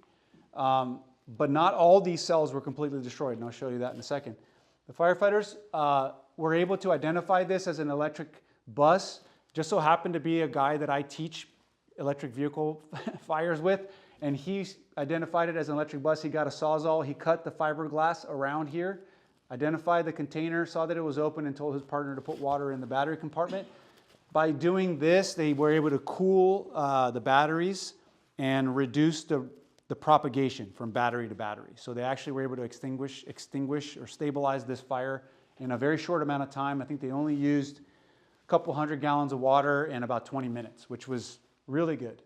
But not all these cells were completely destroyed, and I'll show you that in a second. The firefighters were able to identify this as an electric bus. Just so happened to be a guy that I teach electric vehicle fires with, and he identified it as an electric bus. He got a Sawzall, he cut the fiberglass around here, identified the container, saw that it was open, and told his partner to put water in the battery compartment. By doing this, they were able to cool the batteries and reduce the propagation from battery to battery. So they actually were able to extinguish or stabilize this fire in a very short amount of time. I think they only used a couple 100 gallons of water in about 20 minutes, which was really good.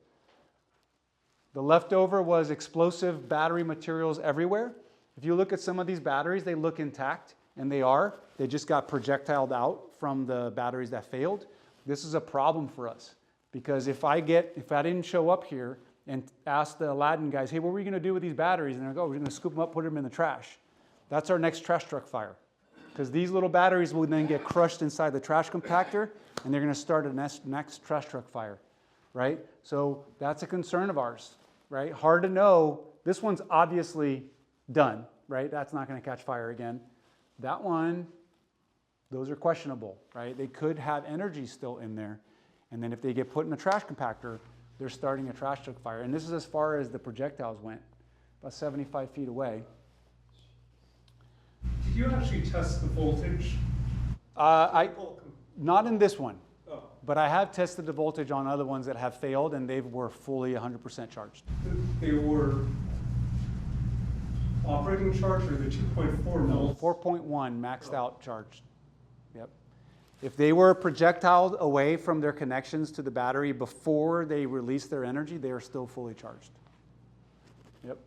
The leftover was explosive battery materials everywhere. If you look at some of these batteries, they look intact, and they are. They just got projectiled out from the batteries that failed. This is a problem for us, because if I didn't show up here and ask the Aladdin guys, hey, what are we going to do with these batteries? And they're like, oh, we're going to scoop them up, put them in the trash. That's our next trash truck fire, because these little batteries will then get crushed inside the trash compactor, and they're going to start a next trash truck fire, right? So that's a concern of ours, right? Hard to know. This one's obviously done, right? That's not going to catch fire again. That one, those are questionable, right? They could have energy still in there, and then if they get put in a trash compactor, they're starting a trash truck fire. And this is as far as the projectiles went, about 75 feet away. Did you actually test the voltage? Not in this one, Oh. but I have tested the voltage on other ones that have failed, and they were fully 100% charged. They were operating charge, or the 2.4 No, volts? 4.1 maxed out charged. Yep. If they were projectiled away from their connections to the battery before they release their energy, they are still fully charged. Yep.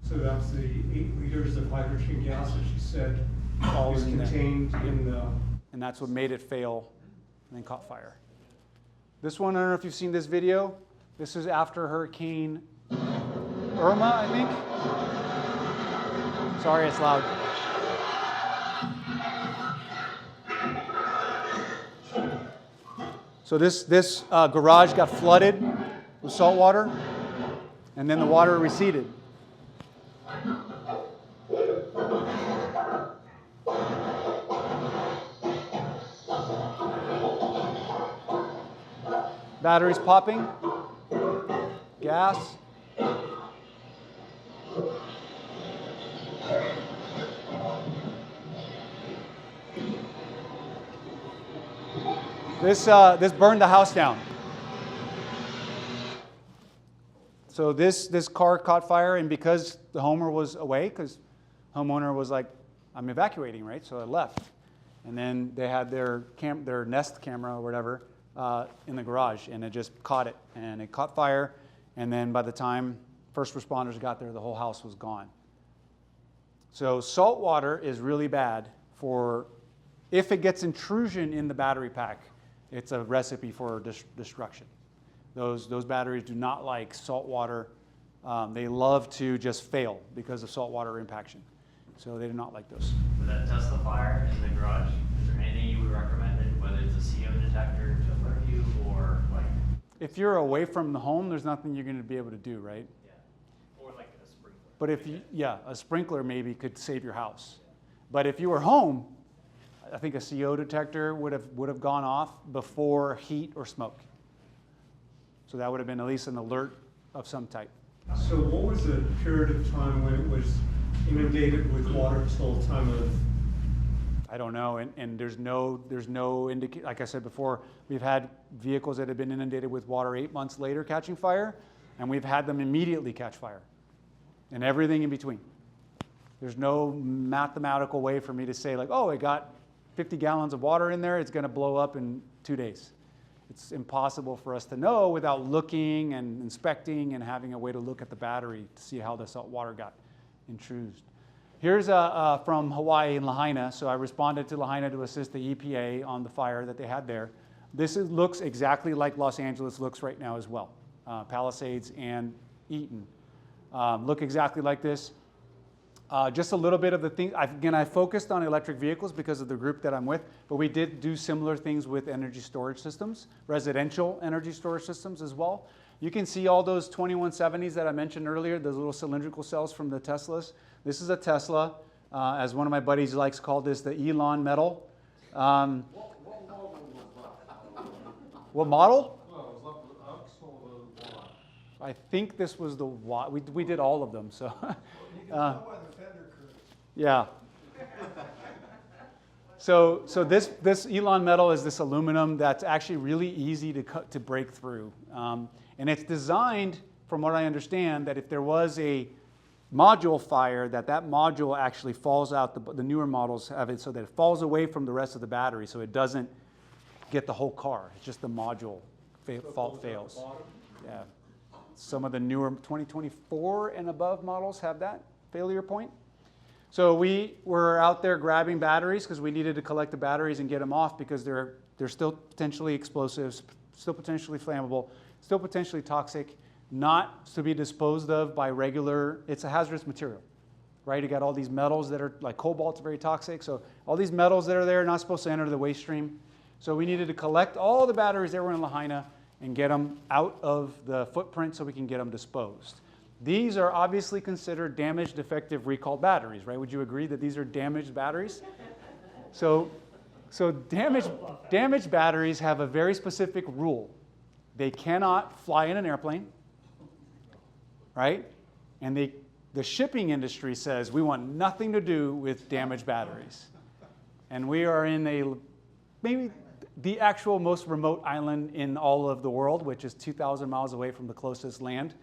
So that's the 8 liters of hydrogen gas that you said All is in there. contained in the... And that's what made it fail and then caught fire. This one, I don't know if you've seen this video. This is after Hurricane Irma, I think. Sorry, it's loud. So this garage got flooded with salt water, and then the water receded. Batteries popping, gas. This burned the house down. So this car caught fire, and because the homeowner was away, because homeowner was like, I'm evacuating, right? So I left. And then they had their Nest camera or whatever in the garage, and it just caught it. And it caught fire, and then by the time first responders got there, the whole house was gone. So salt water is really bad for, if it gets intrusion in the battery pack, it's a recipe for destruction. Those batteries do not like salt water. They love to just fail because of salt water impaction. So they do not like those. Did that test the fire in the garage? if you're away from the home, there's nothing you're going to be able to do, right? Yeah. Or like a sprinkler. But if you, yeah, a sprinkler maybe could save your house. But if you were home, I think a CO detector would have gone off before heat or smoke. So that would have been at least an alert of some type. So what was the period of time when it was inundated with water till time of? I don't know, and there's no like I said before, we've had vehicles that have been inundated with water 8 months later catching fire, and we've had them immediately catch fire, and everything in between. There's no mathematical way for me to say like, oh, it got 50 gallons of water in there, it's going to blow up in 2 days. It's impossible for us to know without looking and inspecting and having a way to look at the battery to see how the salt water got intruded. Here's from Hawaii in Lahaina. So I responded to Lahaina to assist the EPA on the fire that they had there. This looks exactly like Los Angeles looks right now as well. Palisades and Eaton look exactly like this. Just a little bit of the thing. Again, I focused on electric vehicles because of the group that I'm with, but we did do similar things with energy storage systems, residential energy storage systems as well. You can see all those 2170s that I mentioned earlier, those little cylindrical cells from the Teslas. This is a Tesla. As one of my buddies likes to call this, the Elon metal. What model? Well, was that the X or the Y? I think this was the Y. We did all of them, so. You can tell by the fender curves. Yeah. So this Elon metal is this aluminum that's actually really easy to break through. And it's designed, from what I understand, that if there was a module fire, that module actually falls out. The newer models have it so that it falls away from the rest of the battery, so it doesn't get the whole car. It's just the module fault fails. Yeah. Some of the newer 2024 and above models have that failure point. So we were out there grabbing batteries because we needed to collect the batteries and get them off because they're still potentially explosives, still potentially flammable, still potentially toxic, not to be disposed of by regular, it's a hazardous material, right? You got all these metals that are, like cobalt's very toxic, so all these metals that are there are not supposed to enter the waste stream. So we needed to collect all the batteries that were in Lahaina and get them out of the footprint so we can get them disposed. These are obviously considered damaged, defective, recalled batteries, right? Would you agree that these are damaged batteries? So damaged batteries have a very specific rule. They cannot fly in an airplane, right? And the shipping industry says we want nothing to do with damaged batteries. And we are in maybe the actual most remote island in all of the world, which is 2,000 miles away from the closest land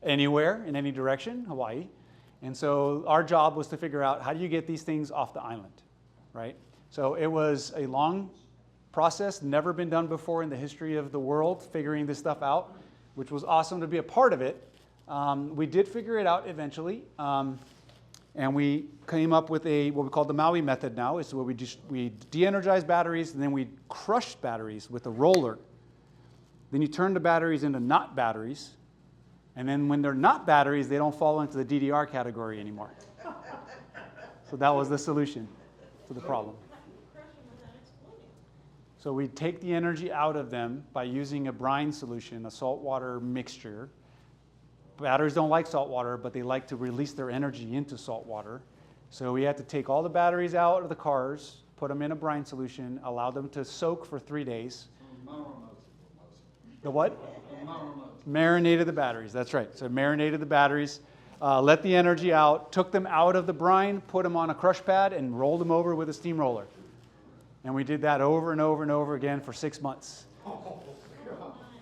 anywhere in any direction, Hawaii. And so our job was to figure out how do you get these things off the island, right? So it was a long process, never been done before in the history of the world, figuring this stuff out, which was awesome to be a part of it. We did figure it out eventually, and we came up with what we call the Maui method now. It's where we de-energize batteries, and then we crush batteries with a roller. Then you turn the batteries into not batteries, and then when they're not batteries, they don't fall into the DDR category anymore. So that was the solution to the problem. So we take the energy out of them by using a brine solution, a saltwater mixture. Batteries don't like salt water, but they like to release their energy into salt water. So we had to take all the batteries out of the cars, put them in a brine solution, allow them to soak for 3 days. The what? Marinated the batteries, that's right. So marinated the batteries, let the energy out, took them out of the brine, put them on a crush pad, and rolled them over with a steamroller. And we did that over and over and over again for 6 months.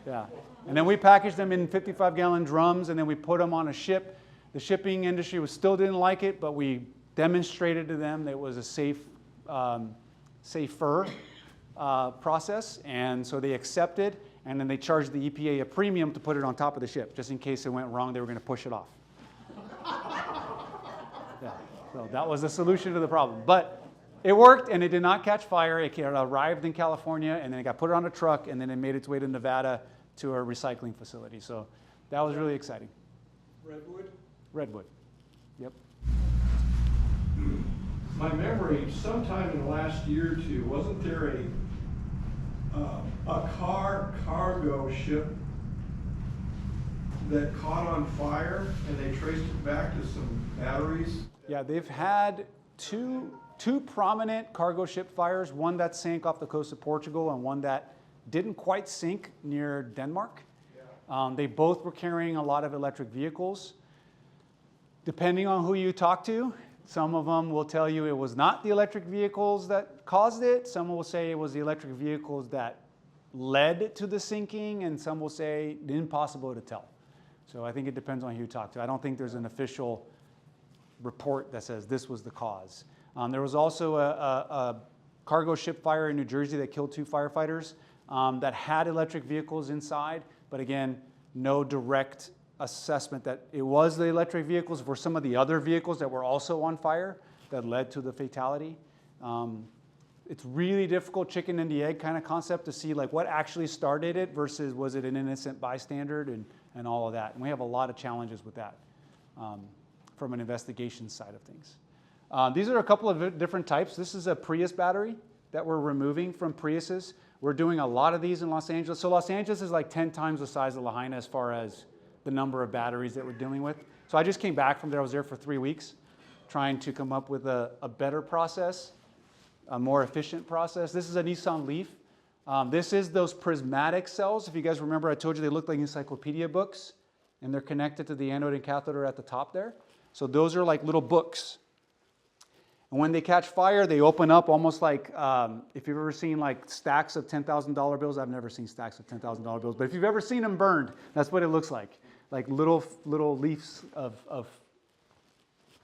Yeah. And then we packaged them in 55-gallon drums, and then we put them on a ship. The shipping industry still didn't like it, but we demonstrated to them that it was a safer process, and so they accepted, and then they charged the EPA a premium to put it on top of the ship. Just in case it went wrong, they were going to push it off. Yeah. So that was the solution to the problem. But it worked, and it did not catch fire. It arrived in California, and then it got put on a truck, and then it made its way to Nevada to a recycling facility. So that was really exciting. Redwood? Redwood. Yep. My memory, sometime in the last year or two, wasn't there a cargo ship that caught on fire and they traced it back to some batteries? Yeah, they've had two prominent cargo ship fires, one that sank off the coast of Portugal and one that didn't quite sink near Denmark. They both were carrying a lot of electric vehicles. Depending on who you talk to, some of them will tell you it was not the electric vehicles that caused it. Some will say it was the electric vehicles that led to the sinking, and some will say impossible to tell. So I think it depends on who you talk to. I don't think there's an official report that says this was the cause. There was also a cargo ship fire in New Jersey that killed 2 firefighters that had electric vehicles inside, but again, no direct assessment that it was the electric vehicles for some of the other vehicles that were also on fire that led to the fatality. It's really difficult chicken and the egg kind of concept to see like what actually started it versus was it an innocent bystander and all of that. And we have a lot of challenges with that from an investigation side of things. These are a couple of different types. This is a Prius battery that we're removing from Priuses. We're doing a lot of these in Los Angeles. So Los Angeles is like 10 times the size of Lahaina as far as the number of batteries that we're dealing with. So I just came back from there. I was there for 3 weeks trying to come up with a better process, a more efficient process. This is a Nissan Leaf. This is those prismatic cells. If you guys remember, I told you they look like encyclopedia books, and they're connected to the anode and cathode at the top there. So those are like little books. And when they catch fire, they open up almost like, if you've ever seen like stacks of $10,000 bills, I've never seen stacks of $10,000 bills, but if you've ever seen them burned, that's what it looks like little leaves of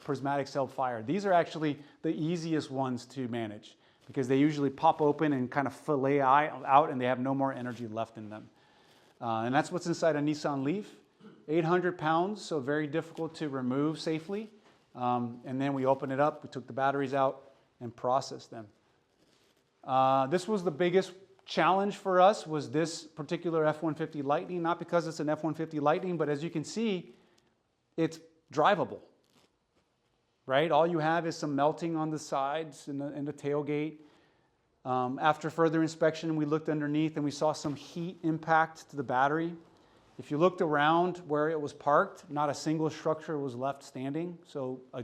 prismatic cell fire. These are actually the easiest ones to manage because they usually pop open and kind of fillet out and they have no more energy left in them. And that's what's inside a Nissan Leaf. 800 pounds, so very difficult to remove safely. And then we open it up, we took the batteries out and processed them. This was the biggest challenge for us, was this particular F-150 Lightning, not because it's an F-150 Lightning, but as you can see, it's drivable, right? All you have is some melting on the sides and the tailgate. After further inspection, we looked underneath and we saw some heat impact to the battery. If you looked around where it was parked, not a single structure was left standing, so a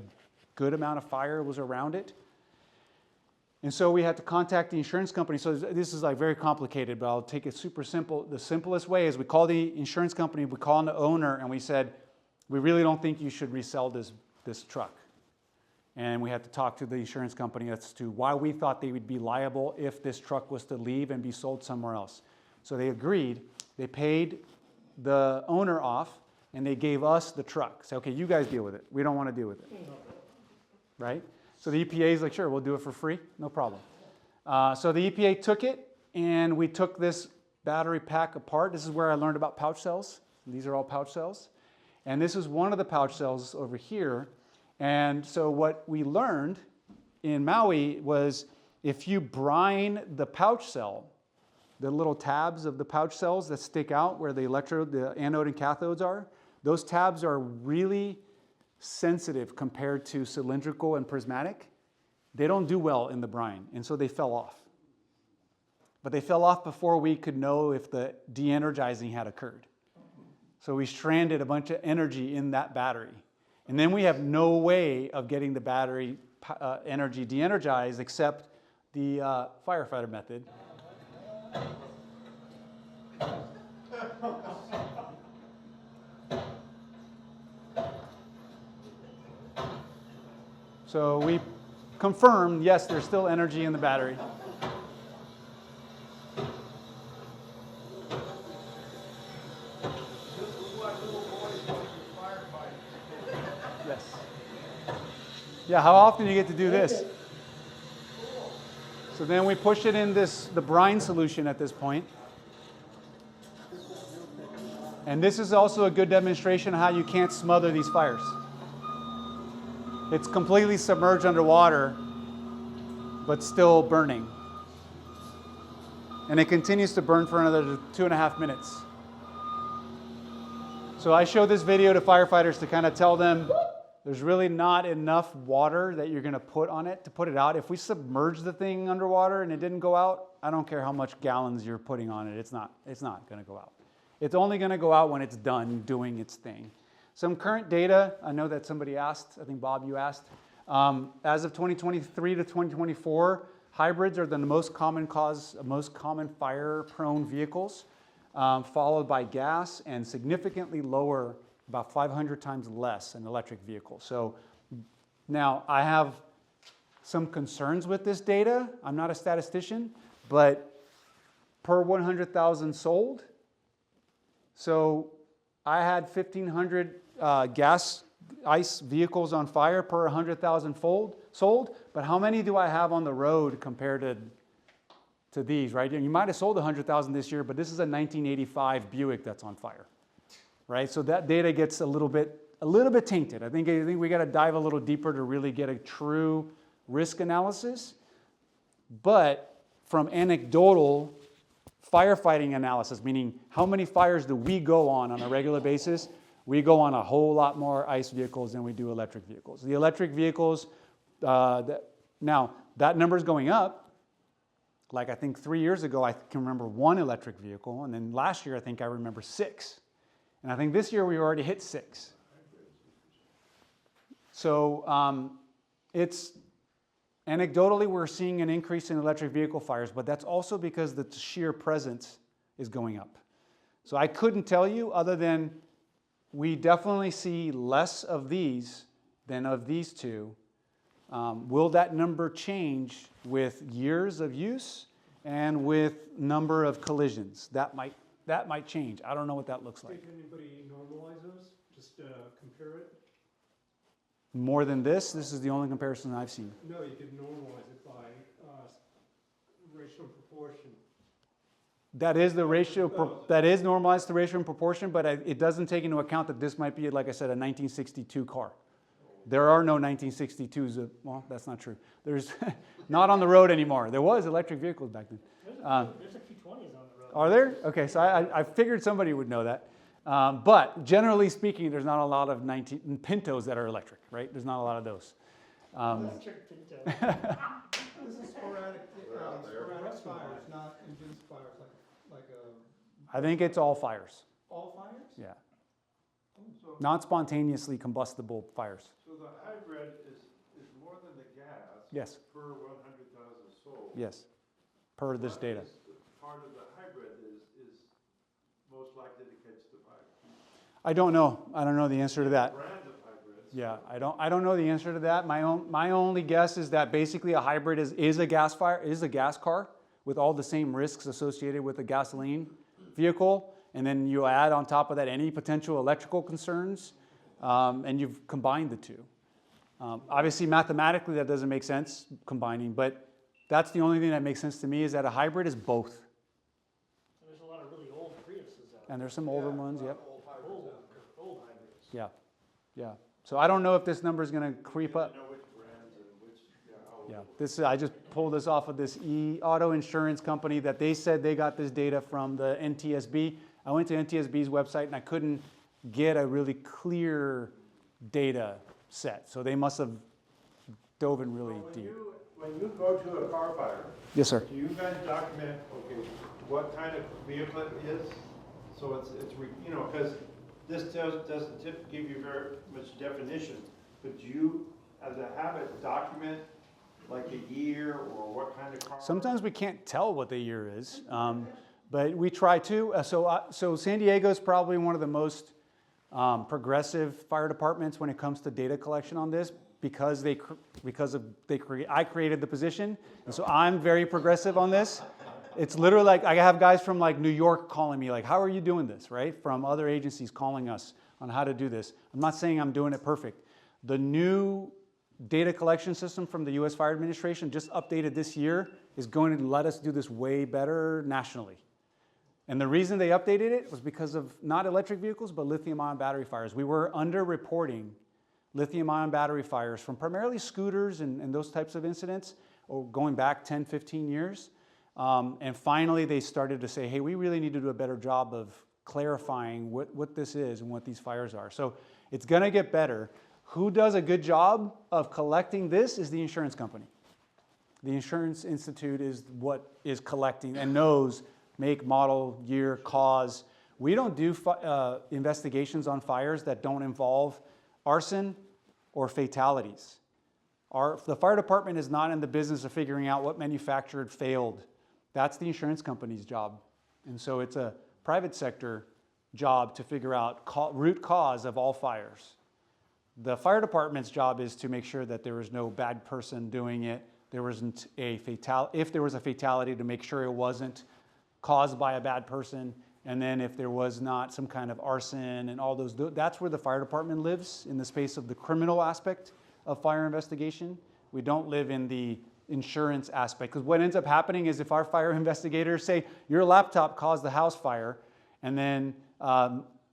good amount of fire was around it. And so we had to contact the insurance company. So this is like very complicated, but I'll take it super simple. The simplest way is we call the insurance company, we call the owner, and we said, we really don't think you should resell this truck. And we had to talk to the insurance company as to why we thought they would be liable if this truck was to leave and be sold somewhere else. So they agreed. They paid the owner off, and they gave us the truck. Say, okay, you guys deal with it. We don't want to deal with it. Right? So the EPA is like, sure, we'll do it for free. No problem. So the EPA took it, and we took this battery pack apart. This is where I learned about pouch cells. These are all pouch cells. And this is one of the pouch cells over here. And so what we learned in Maui was if you brine the pouch cell, the little tabs of the pouch cells that stick out where the anode and cathodes are, those tabs are really sensitive compared to cylindrical and prismatic. They don't do well in the brine, and so they fell off. But they fell off before we could know if the de-energizing had occurred. So we stranded a bunch of energy in that battery. And then we have no way of getting the battery energy de-energized except the firefighter method. So we confirmed, yes, there's still energy in the battery. Yes. Yeah, how often do you get to do this? So then we push it in the brine solution at this point. And this is also a good demonstration of how you can't smother these fires. It's completely submerged underwater, but still burning. And it continues to burn for another 2.5 minutes. So I show this video to firefighters to kind of tell them there's really not enough water that you're going to put on it to put it out. If we submerge the thing underwater and it didn't go out, I don't care how much gallons you're putting on it. It's not going to go out. It's only going to go out when it's done doing its thing. Some current data, I know that somebody asked, I think Bob, you asked. As of 2023 to 2024, hybrids are the most common fire-prone vehicles, followed by gas and significantly lower, about 500 times less than electric vehicles. So now I have some concerns with this data. I'm not a statistician, but per 100,000 sold, so I had 1,500 ICE vehicles on fire per 100,000 sold, but how many do I have on the road compared to these, right? You might have sold 100,000 this year, but this is a 1985 Buick that's on fire, right? So that data gets a little bit tainted. I think we got to dive a little deeper to really get a true risk analysis. But from anecdotal firefighting analysis, meaning how many fires do we go on a regular basis, we go on a whole lot more ICE vehicles than we do electric vehicles. The electric vehicles, now that number is going up. Like I think 3 years ago, I can remember 1 electric vehicle, and then last year I think I remember 6. And I think this year we already hit 6. So it's anecdotally we're seeing an increase in electric vehicle fires, but that's also because the sheer presence is going up. So I couldn't tell you other than we definitely see less of these than of these two. Will that number change with years of use and with number of collisions? That might change. I don't know what that looks like. Did anybody normalize those? Just compare it? More than this? This is the only comparison I've seen. No, you could normalize it by ratio and proportion. That is the ratio, that is normalized to ratio and proportion, but it doesn't take into account that this might be, like I said, a 1962 car. There are no 1962s. Well, that's not true. There's not on the road anymore. There was electric vehicles back then. There's a few 20s on the road. Are there? Okay, so I figured somebody would know that. But generally speaking, there's not a lot of Pintos that are electric, right? There's not a lot of those. Electric Pinto. This is sporadic fires, not induced fires, like I think it's all fires. all fires? Yeah. So, Not spontaneously combustible fires. so the hybrid is more than the gas? Yes. Per 100,000 sold? Yes. Per this data. Part of the hybrid is most likely to catch the fire? I don't know. I don't know the answer to that. Brand of hybrids? Yeah, I don't know the answer to that. My only guess is that basically a hybrid is a gas car with all the same risks associated with a gasoline vehicle, and then you add on top of that any potential electrical concerns, and you've combined the two. Obviously, mathematically, that doesn't make sense combining, but that's the only thing that makes sense to me is that a hybrid is both. There's a lot of really old Priuses out there. And there's some older ones, yep. Old hybrids. Yeah, yeah. So I don't know if this number is going to creep up. Know which brands and which, Yeah, I just pulled this off of this auto insurance company that they said they got this data from the NTSB. I went to NTSB's website and I couldn't get a really clear data set. So they must have dove in really deep. When you go to a car fire, Yes, sir. do you guys document, okay, what kind of vehicle it is? So it's because this doesn't give you very much definition, but do you, as a habit, document like a year or what kind of car? Sometimes we can't tell what the year is, but we try to. So San Diego is probably one of the most progressive fire departments when it comes to data collection on this because I created the position, and so I'm very progressive on this. It's literally like I have guys from like New York calling me like, how are you doing this, right? From other agencies calling us on how to do this. I'm not saying I'm doing it perfect. The new data collection system from the U.S. Fire Administration, just updated this year, is going to let us do this way better nationally. And the reason they updated it was because of not electric vehicles, but lithium-ion battery fires. We were under-reporting lithium-ion battery fires from primarily scooters and those types of incidents, or going back 10, 15 years. And finally, they started to say, hey, we really need to do a better job of clarifying what this is and what these fires are. So it's going to get better. Who does a good job of collecting this is the insurance company. The Insurance Institute is what is collecting and knows make, model, year, cause. We don't do investigations on fires that don't involve arson or fatalities. The fire department is not in the business of figuring out what manufacturer failed. That's the insurance company's job. And so it's a private sector job to figure out root cause of all fires. The fire department's job is to make sure that there was no bad person doing it. There wasn't if there was a fatality, to make sure it wasn't caused by a bad person. And then if there was not some kind of arson and all those, that's where the fire department lives, in the space of the criminal aspect of fire investigation. We don't live in the insurance aspect, because what ends up happening is if our fire investigators say, your laptop caused the house fire, and then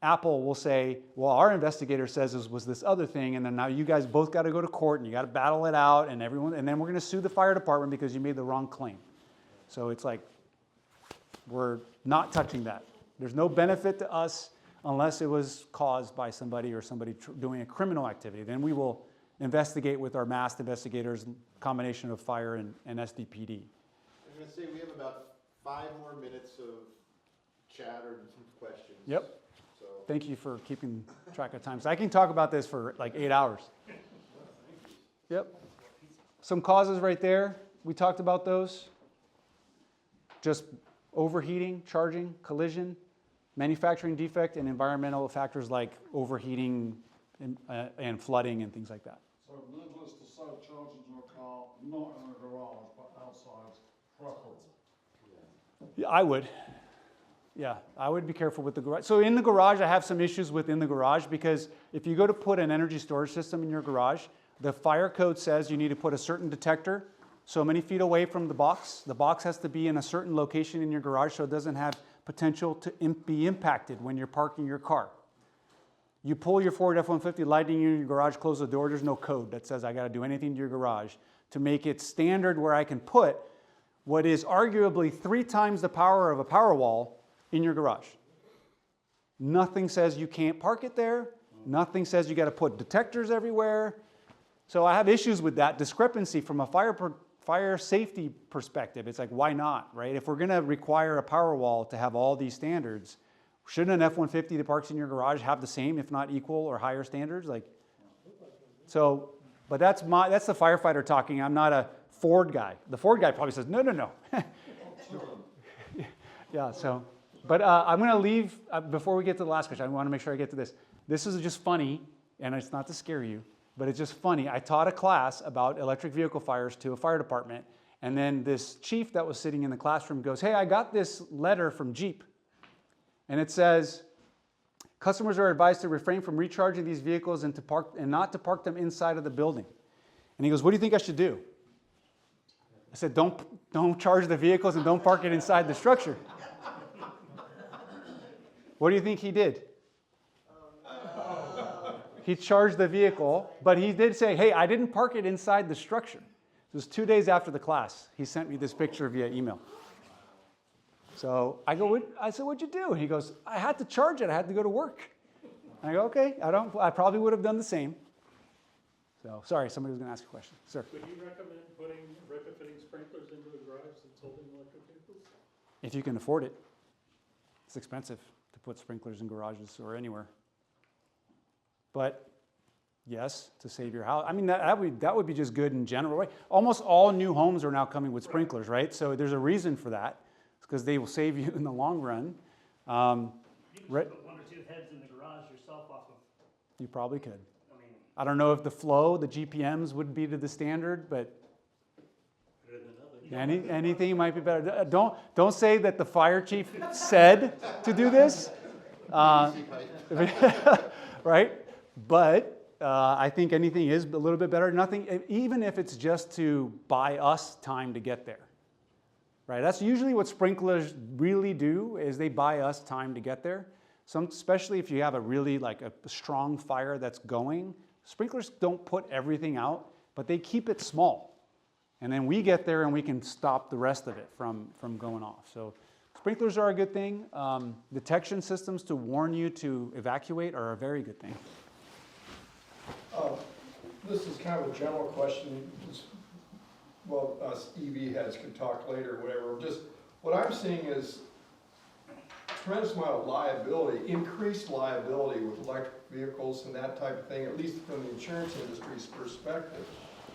Apple will say, well, our investigator says it was this other thing, and then now you guys both got to go to court and you got to battle it out, and then we're going to sue the fire department because you made the wrong claim. So it's like, we're not touching that. There's no benefit to us unless it was caused by somebody or somebody doing a criminal activity. Then we will investigate with our masked investigators, combination of fire and SDPD. I'm going to say we have about 5 more minutes of chat or some questions. Yep. So. Thank you for keeping track of time. So I can talk about this for like 8 hours. Yep. Some causes right there. We talked about those. Just overheating, charging, collision, manufacturing defect, and environmental factors like overheating and flooding and things like that. So needless to say, charging your car, not in a garage, but outside, preferable. Yeah, I would. Yeah, I would be careful with the garage. So in the garage, I have some issues within the garage, because if you go to put an energy storage system in your garage, the fire code says you need to put a certain detector so many feet away from the box. The box has to be in a certain location in your garage so it doesn't have potential to be impacted when you're parking your car. You pull your Ford F-150 Lightning in your garage, close the door, there's no code that says I got to do anything to your garage to make it standard where I can put what is arguably 3 times the power of a Powerwall in your garage. Nothing says you can't park it there. Nothing says you got to put detectors everywhere. So I have issues with that discrepancy from a fire safety perspective. It's like, why not, right? If we're going to require a Powerwall to have all these standards, shouldn't an F-150 that parks in your garage have the same, if not equal or higher standards? Like, so, but that's the firefighter talking. I'm not a Ford guy. The Ford guy probably says, no. Yeah, so, but I'm going to leave, before we get to the last question, I want to make sure I get to this. This is just funny, and it's not to scare you, but it's just funny. I taught a class about electric vehicle fires to a fire department, and then this chief that was sitting in the classroom goes, hey, I got this letter from Jeep. And it says, customers are advised to refrain from recharging these vehicles and not to park them inside of the building. And he goes, what do you think I should do? I said, don't charge the vehicles and don't park it inside the structure. What do you think he did? He charged the vehicle, but he did say, hey, I didn't park it inside the structure. It was 2 days after the class. He sent me this picture via email. So I said, what'd you do? He goes, I had to charge it. I had to go to work. And I go, okay, I probably would have done the same. So, sorry, somebody was going to ask a question. Sir? Would you recommend retrofitting sprinklers into a garage that's holding electric vehicles? If you can afford it. It's expensive to put sprinklers in garages or anywhere. But yes, to save your house. I mean, that would be just good in general, right? Almost all new homes are now coming with sprinklers, right? So there's a reason for that. Because they will save you in the long run. You can just put 1 or 2 heads in the garage yourself off of. You probably could. I mean, I don't know if the flow, the GPMs would be to the standard, but anything might be better. Don't say that the fire chief said to do this, right? But I think anything is a little bit better. Nothing, even if it's just to buy us time to get there. Right, that's usually what sprinklers really do, is they buy us time to get there. Especially if you have a really a strong fire that's going, sprinklers don't put everything out, but they keep it small. And then we get there and we can stop the rest of it from going off. So sprinklers are a good thing. Detection systems to warn you to evacuate are a very good thing. This is kind of a general question. Well, us EV heads can talk later or whatever. Just what I'm seeing is tremendous amount of liability, increased liability with electric vehicles and that type of thing, at least from the insurance industry's perspective.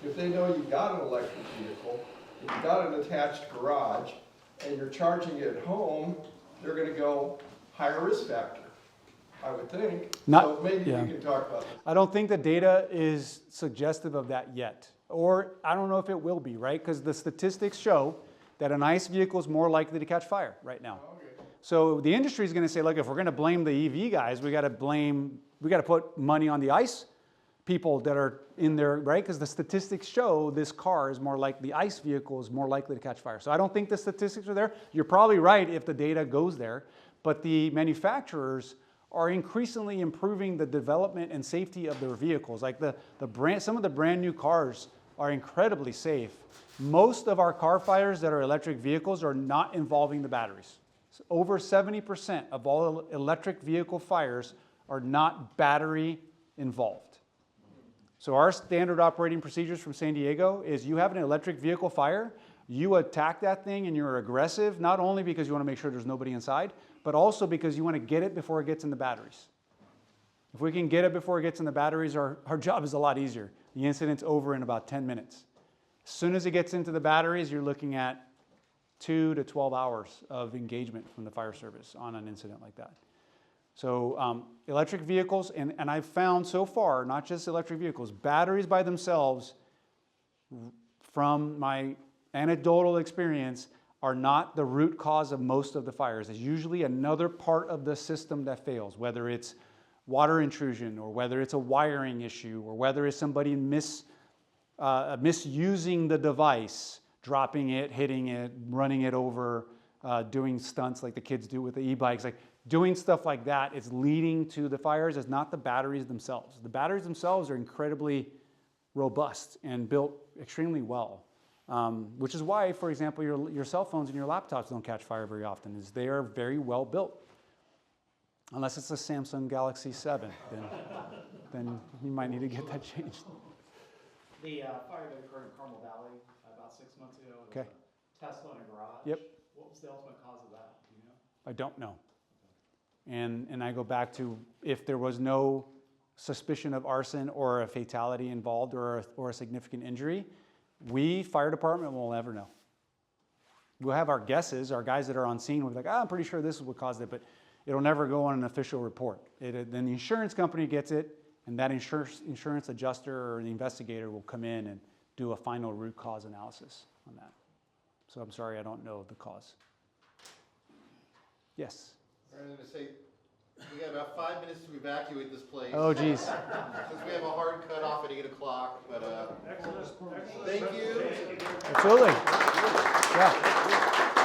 If they know you've got an electric vehicle, you've got an attached garage, and you're charging it at home, they're gonna go higher risk factor, I would think. So maybe we can talk about this. I don't think the data is suggestive of that yet. Or I don't know if it will be, right? Because the statistics show that an ICE vehicle is more likely to catch fire right now. Okay. So the industry is going to say, look, if we're going to blame the EV guys, we got to put money on the ICE people that are in there, right? Because the statistics show this car is more like the ICE vehicle is more likely to catch fire. So I don't think the statistics are there. You're probably right if the data goes there, but the manufacturers are increasingly improving the development and safety of their vehicles. Like some of the brand new cars are incredibly safe. Most of our car fires that are electric vehicles are not involving the batteries. So over 70% of all electric vehicle fires are not battery involved. So our standard operating procedures from San Diego is you have an electric vehicle fire, you attack that thing and you're aggressive, not only because you want to make sure there's nobody inside, but also because you want to get it before it gets in the batteries. If we can get it before it gets in the batteries, our job is a lot easier. The incident's over in about 10 minutes. As soon as it gets into the batteries, you're looking at 2 to 12 hours of engagement from the fire service on an incident like that. So electric vehicles, and I've found so far, not just electric vehicles, batteries by themselves, from my anecdotal experience, are not the root cause of most of the fires. There's usually another part of the system that fails, whether it's water intrusion, or whether it's a wiring issue, or whether it's somebody misusing the device, dropping it, hitting it, running it over, doing stunts like the kids do with the e-bikes. Like doing stuff like that is leading to the fires. It's not the batteries themselves. The batteries themselves are incredibly robust and built extremely well. Which is why, for example, your cell phones and your laptops don't catch fire very often, is they are very well built. Unless it's a Samsung Galaxy 7, then you might need to get that changed. The fire that occurred in Carmel Valley about 6 months ago, it was a Tesla in a garage. Yep. What was the ultimate cause of that? Do you know? I don't know. And I go back to, if there was no suspicion of arson or a fatality involved or a significant injury, we, fire department, will never know. We'll have our guesses, our guys that are on scene will be like, I'm pretty sure this is what caused it, but it'll never go on an official report. Then the insurance company gets it, and that insurance adjuster or the investigator will come in and do a final root cause analysis on that. So I'm sorry, I don't know the cause. Yes? I was going to say, we got about 5 minutes to evacuate this place. Oh, geez. Because we have a hard cutoff at 8 o'clock, but thank you. Absolutely. Yeah.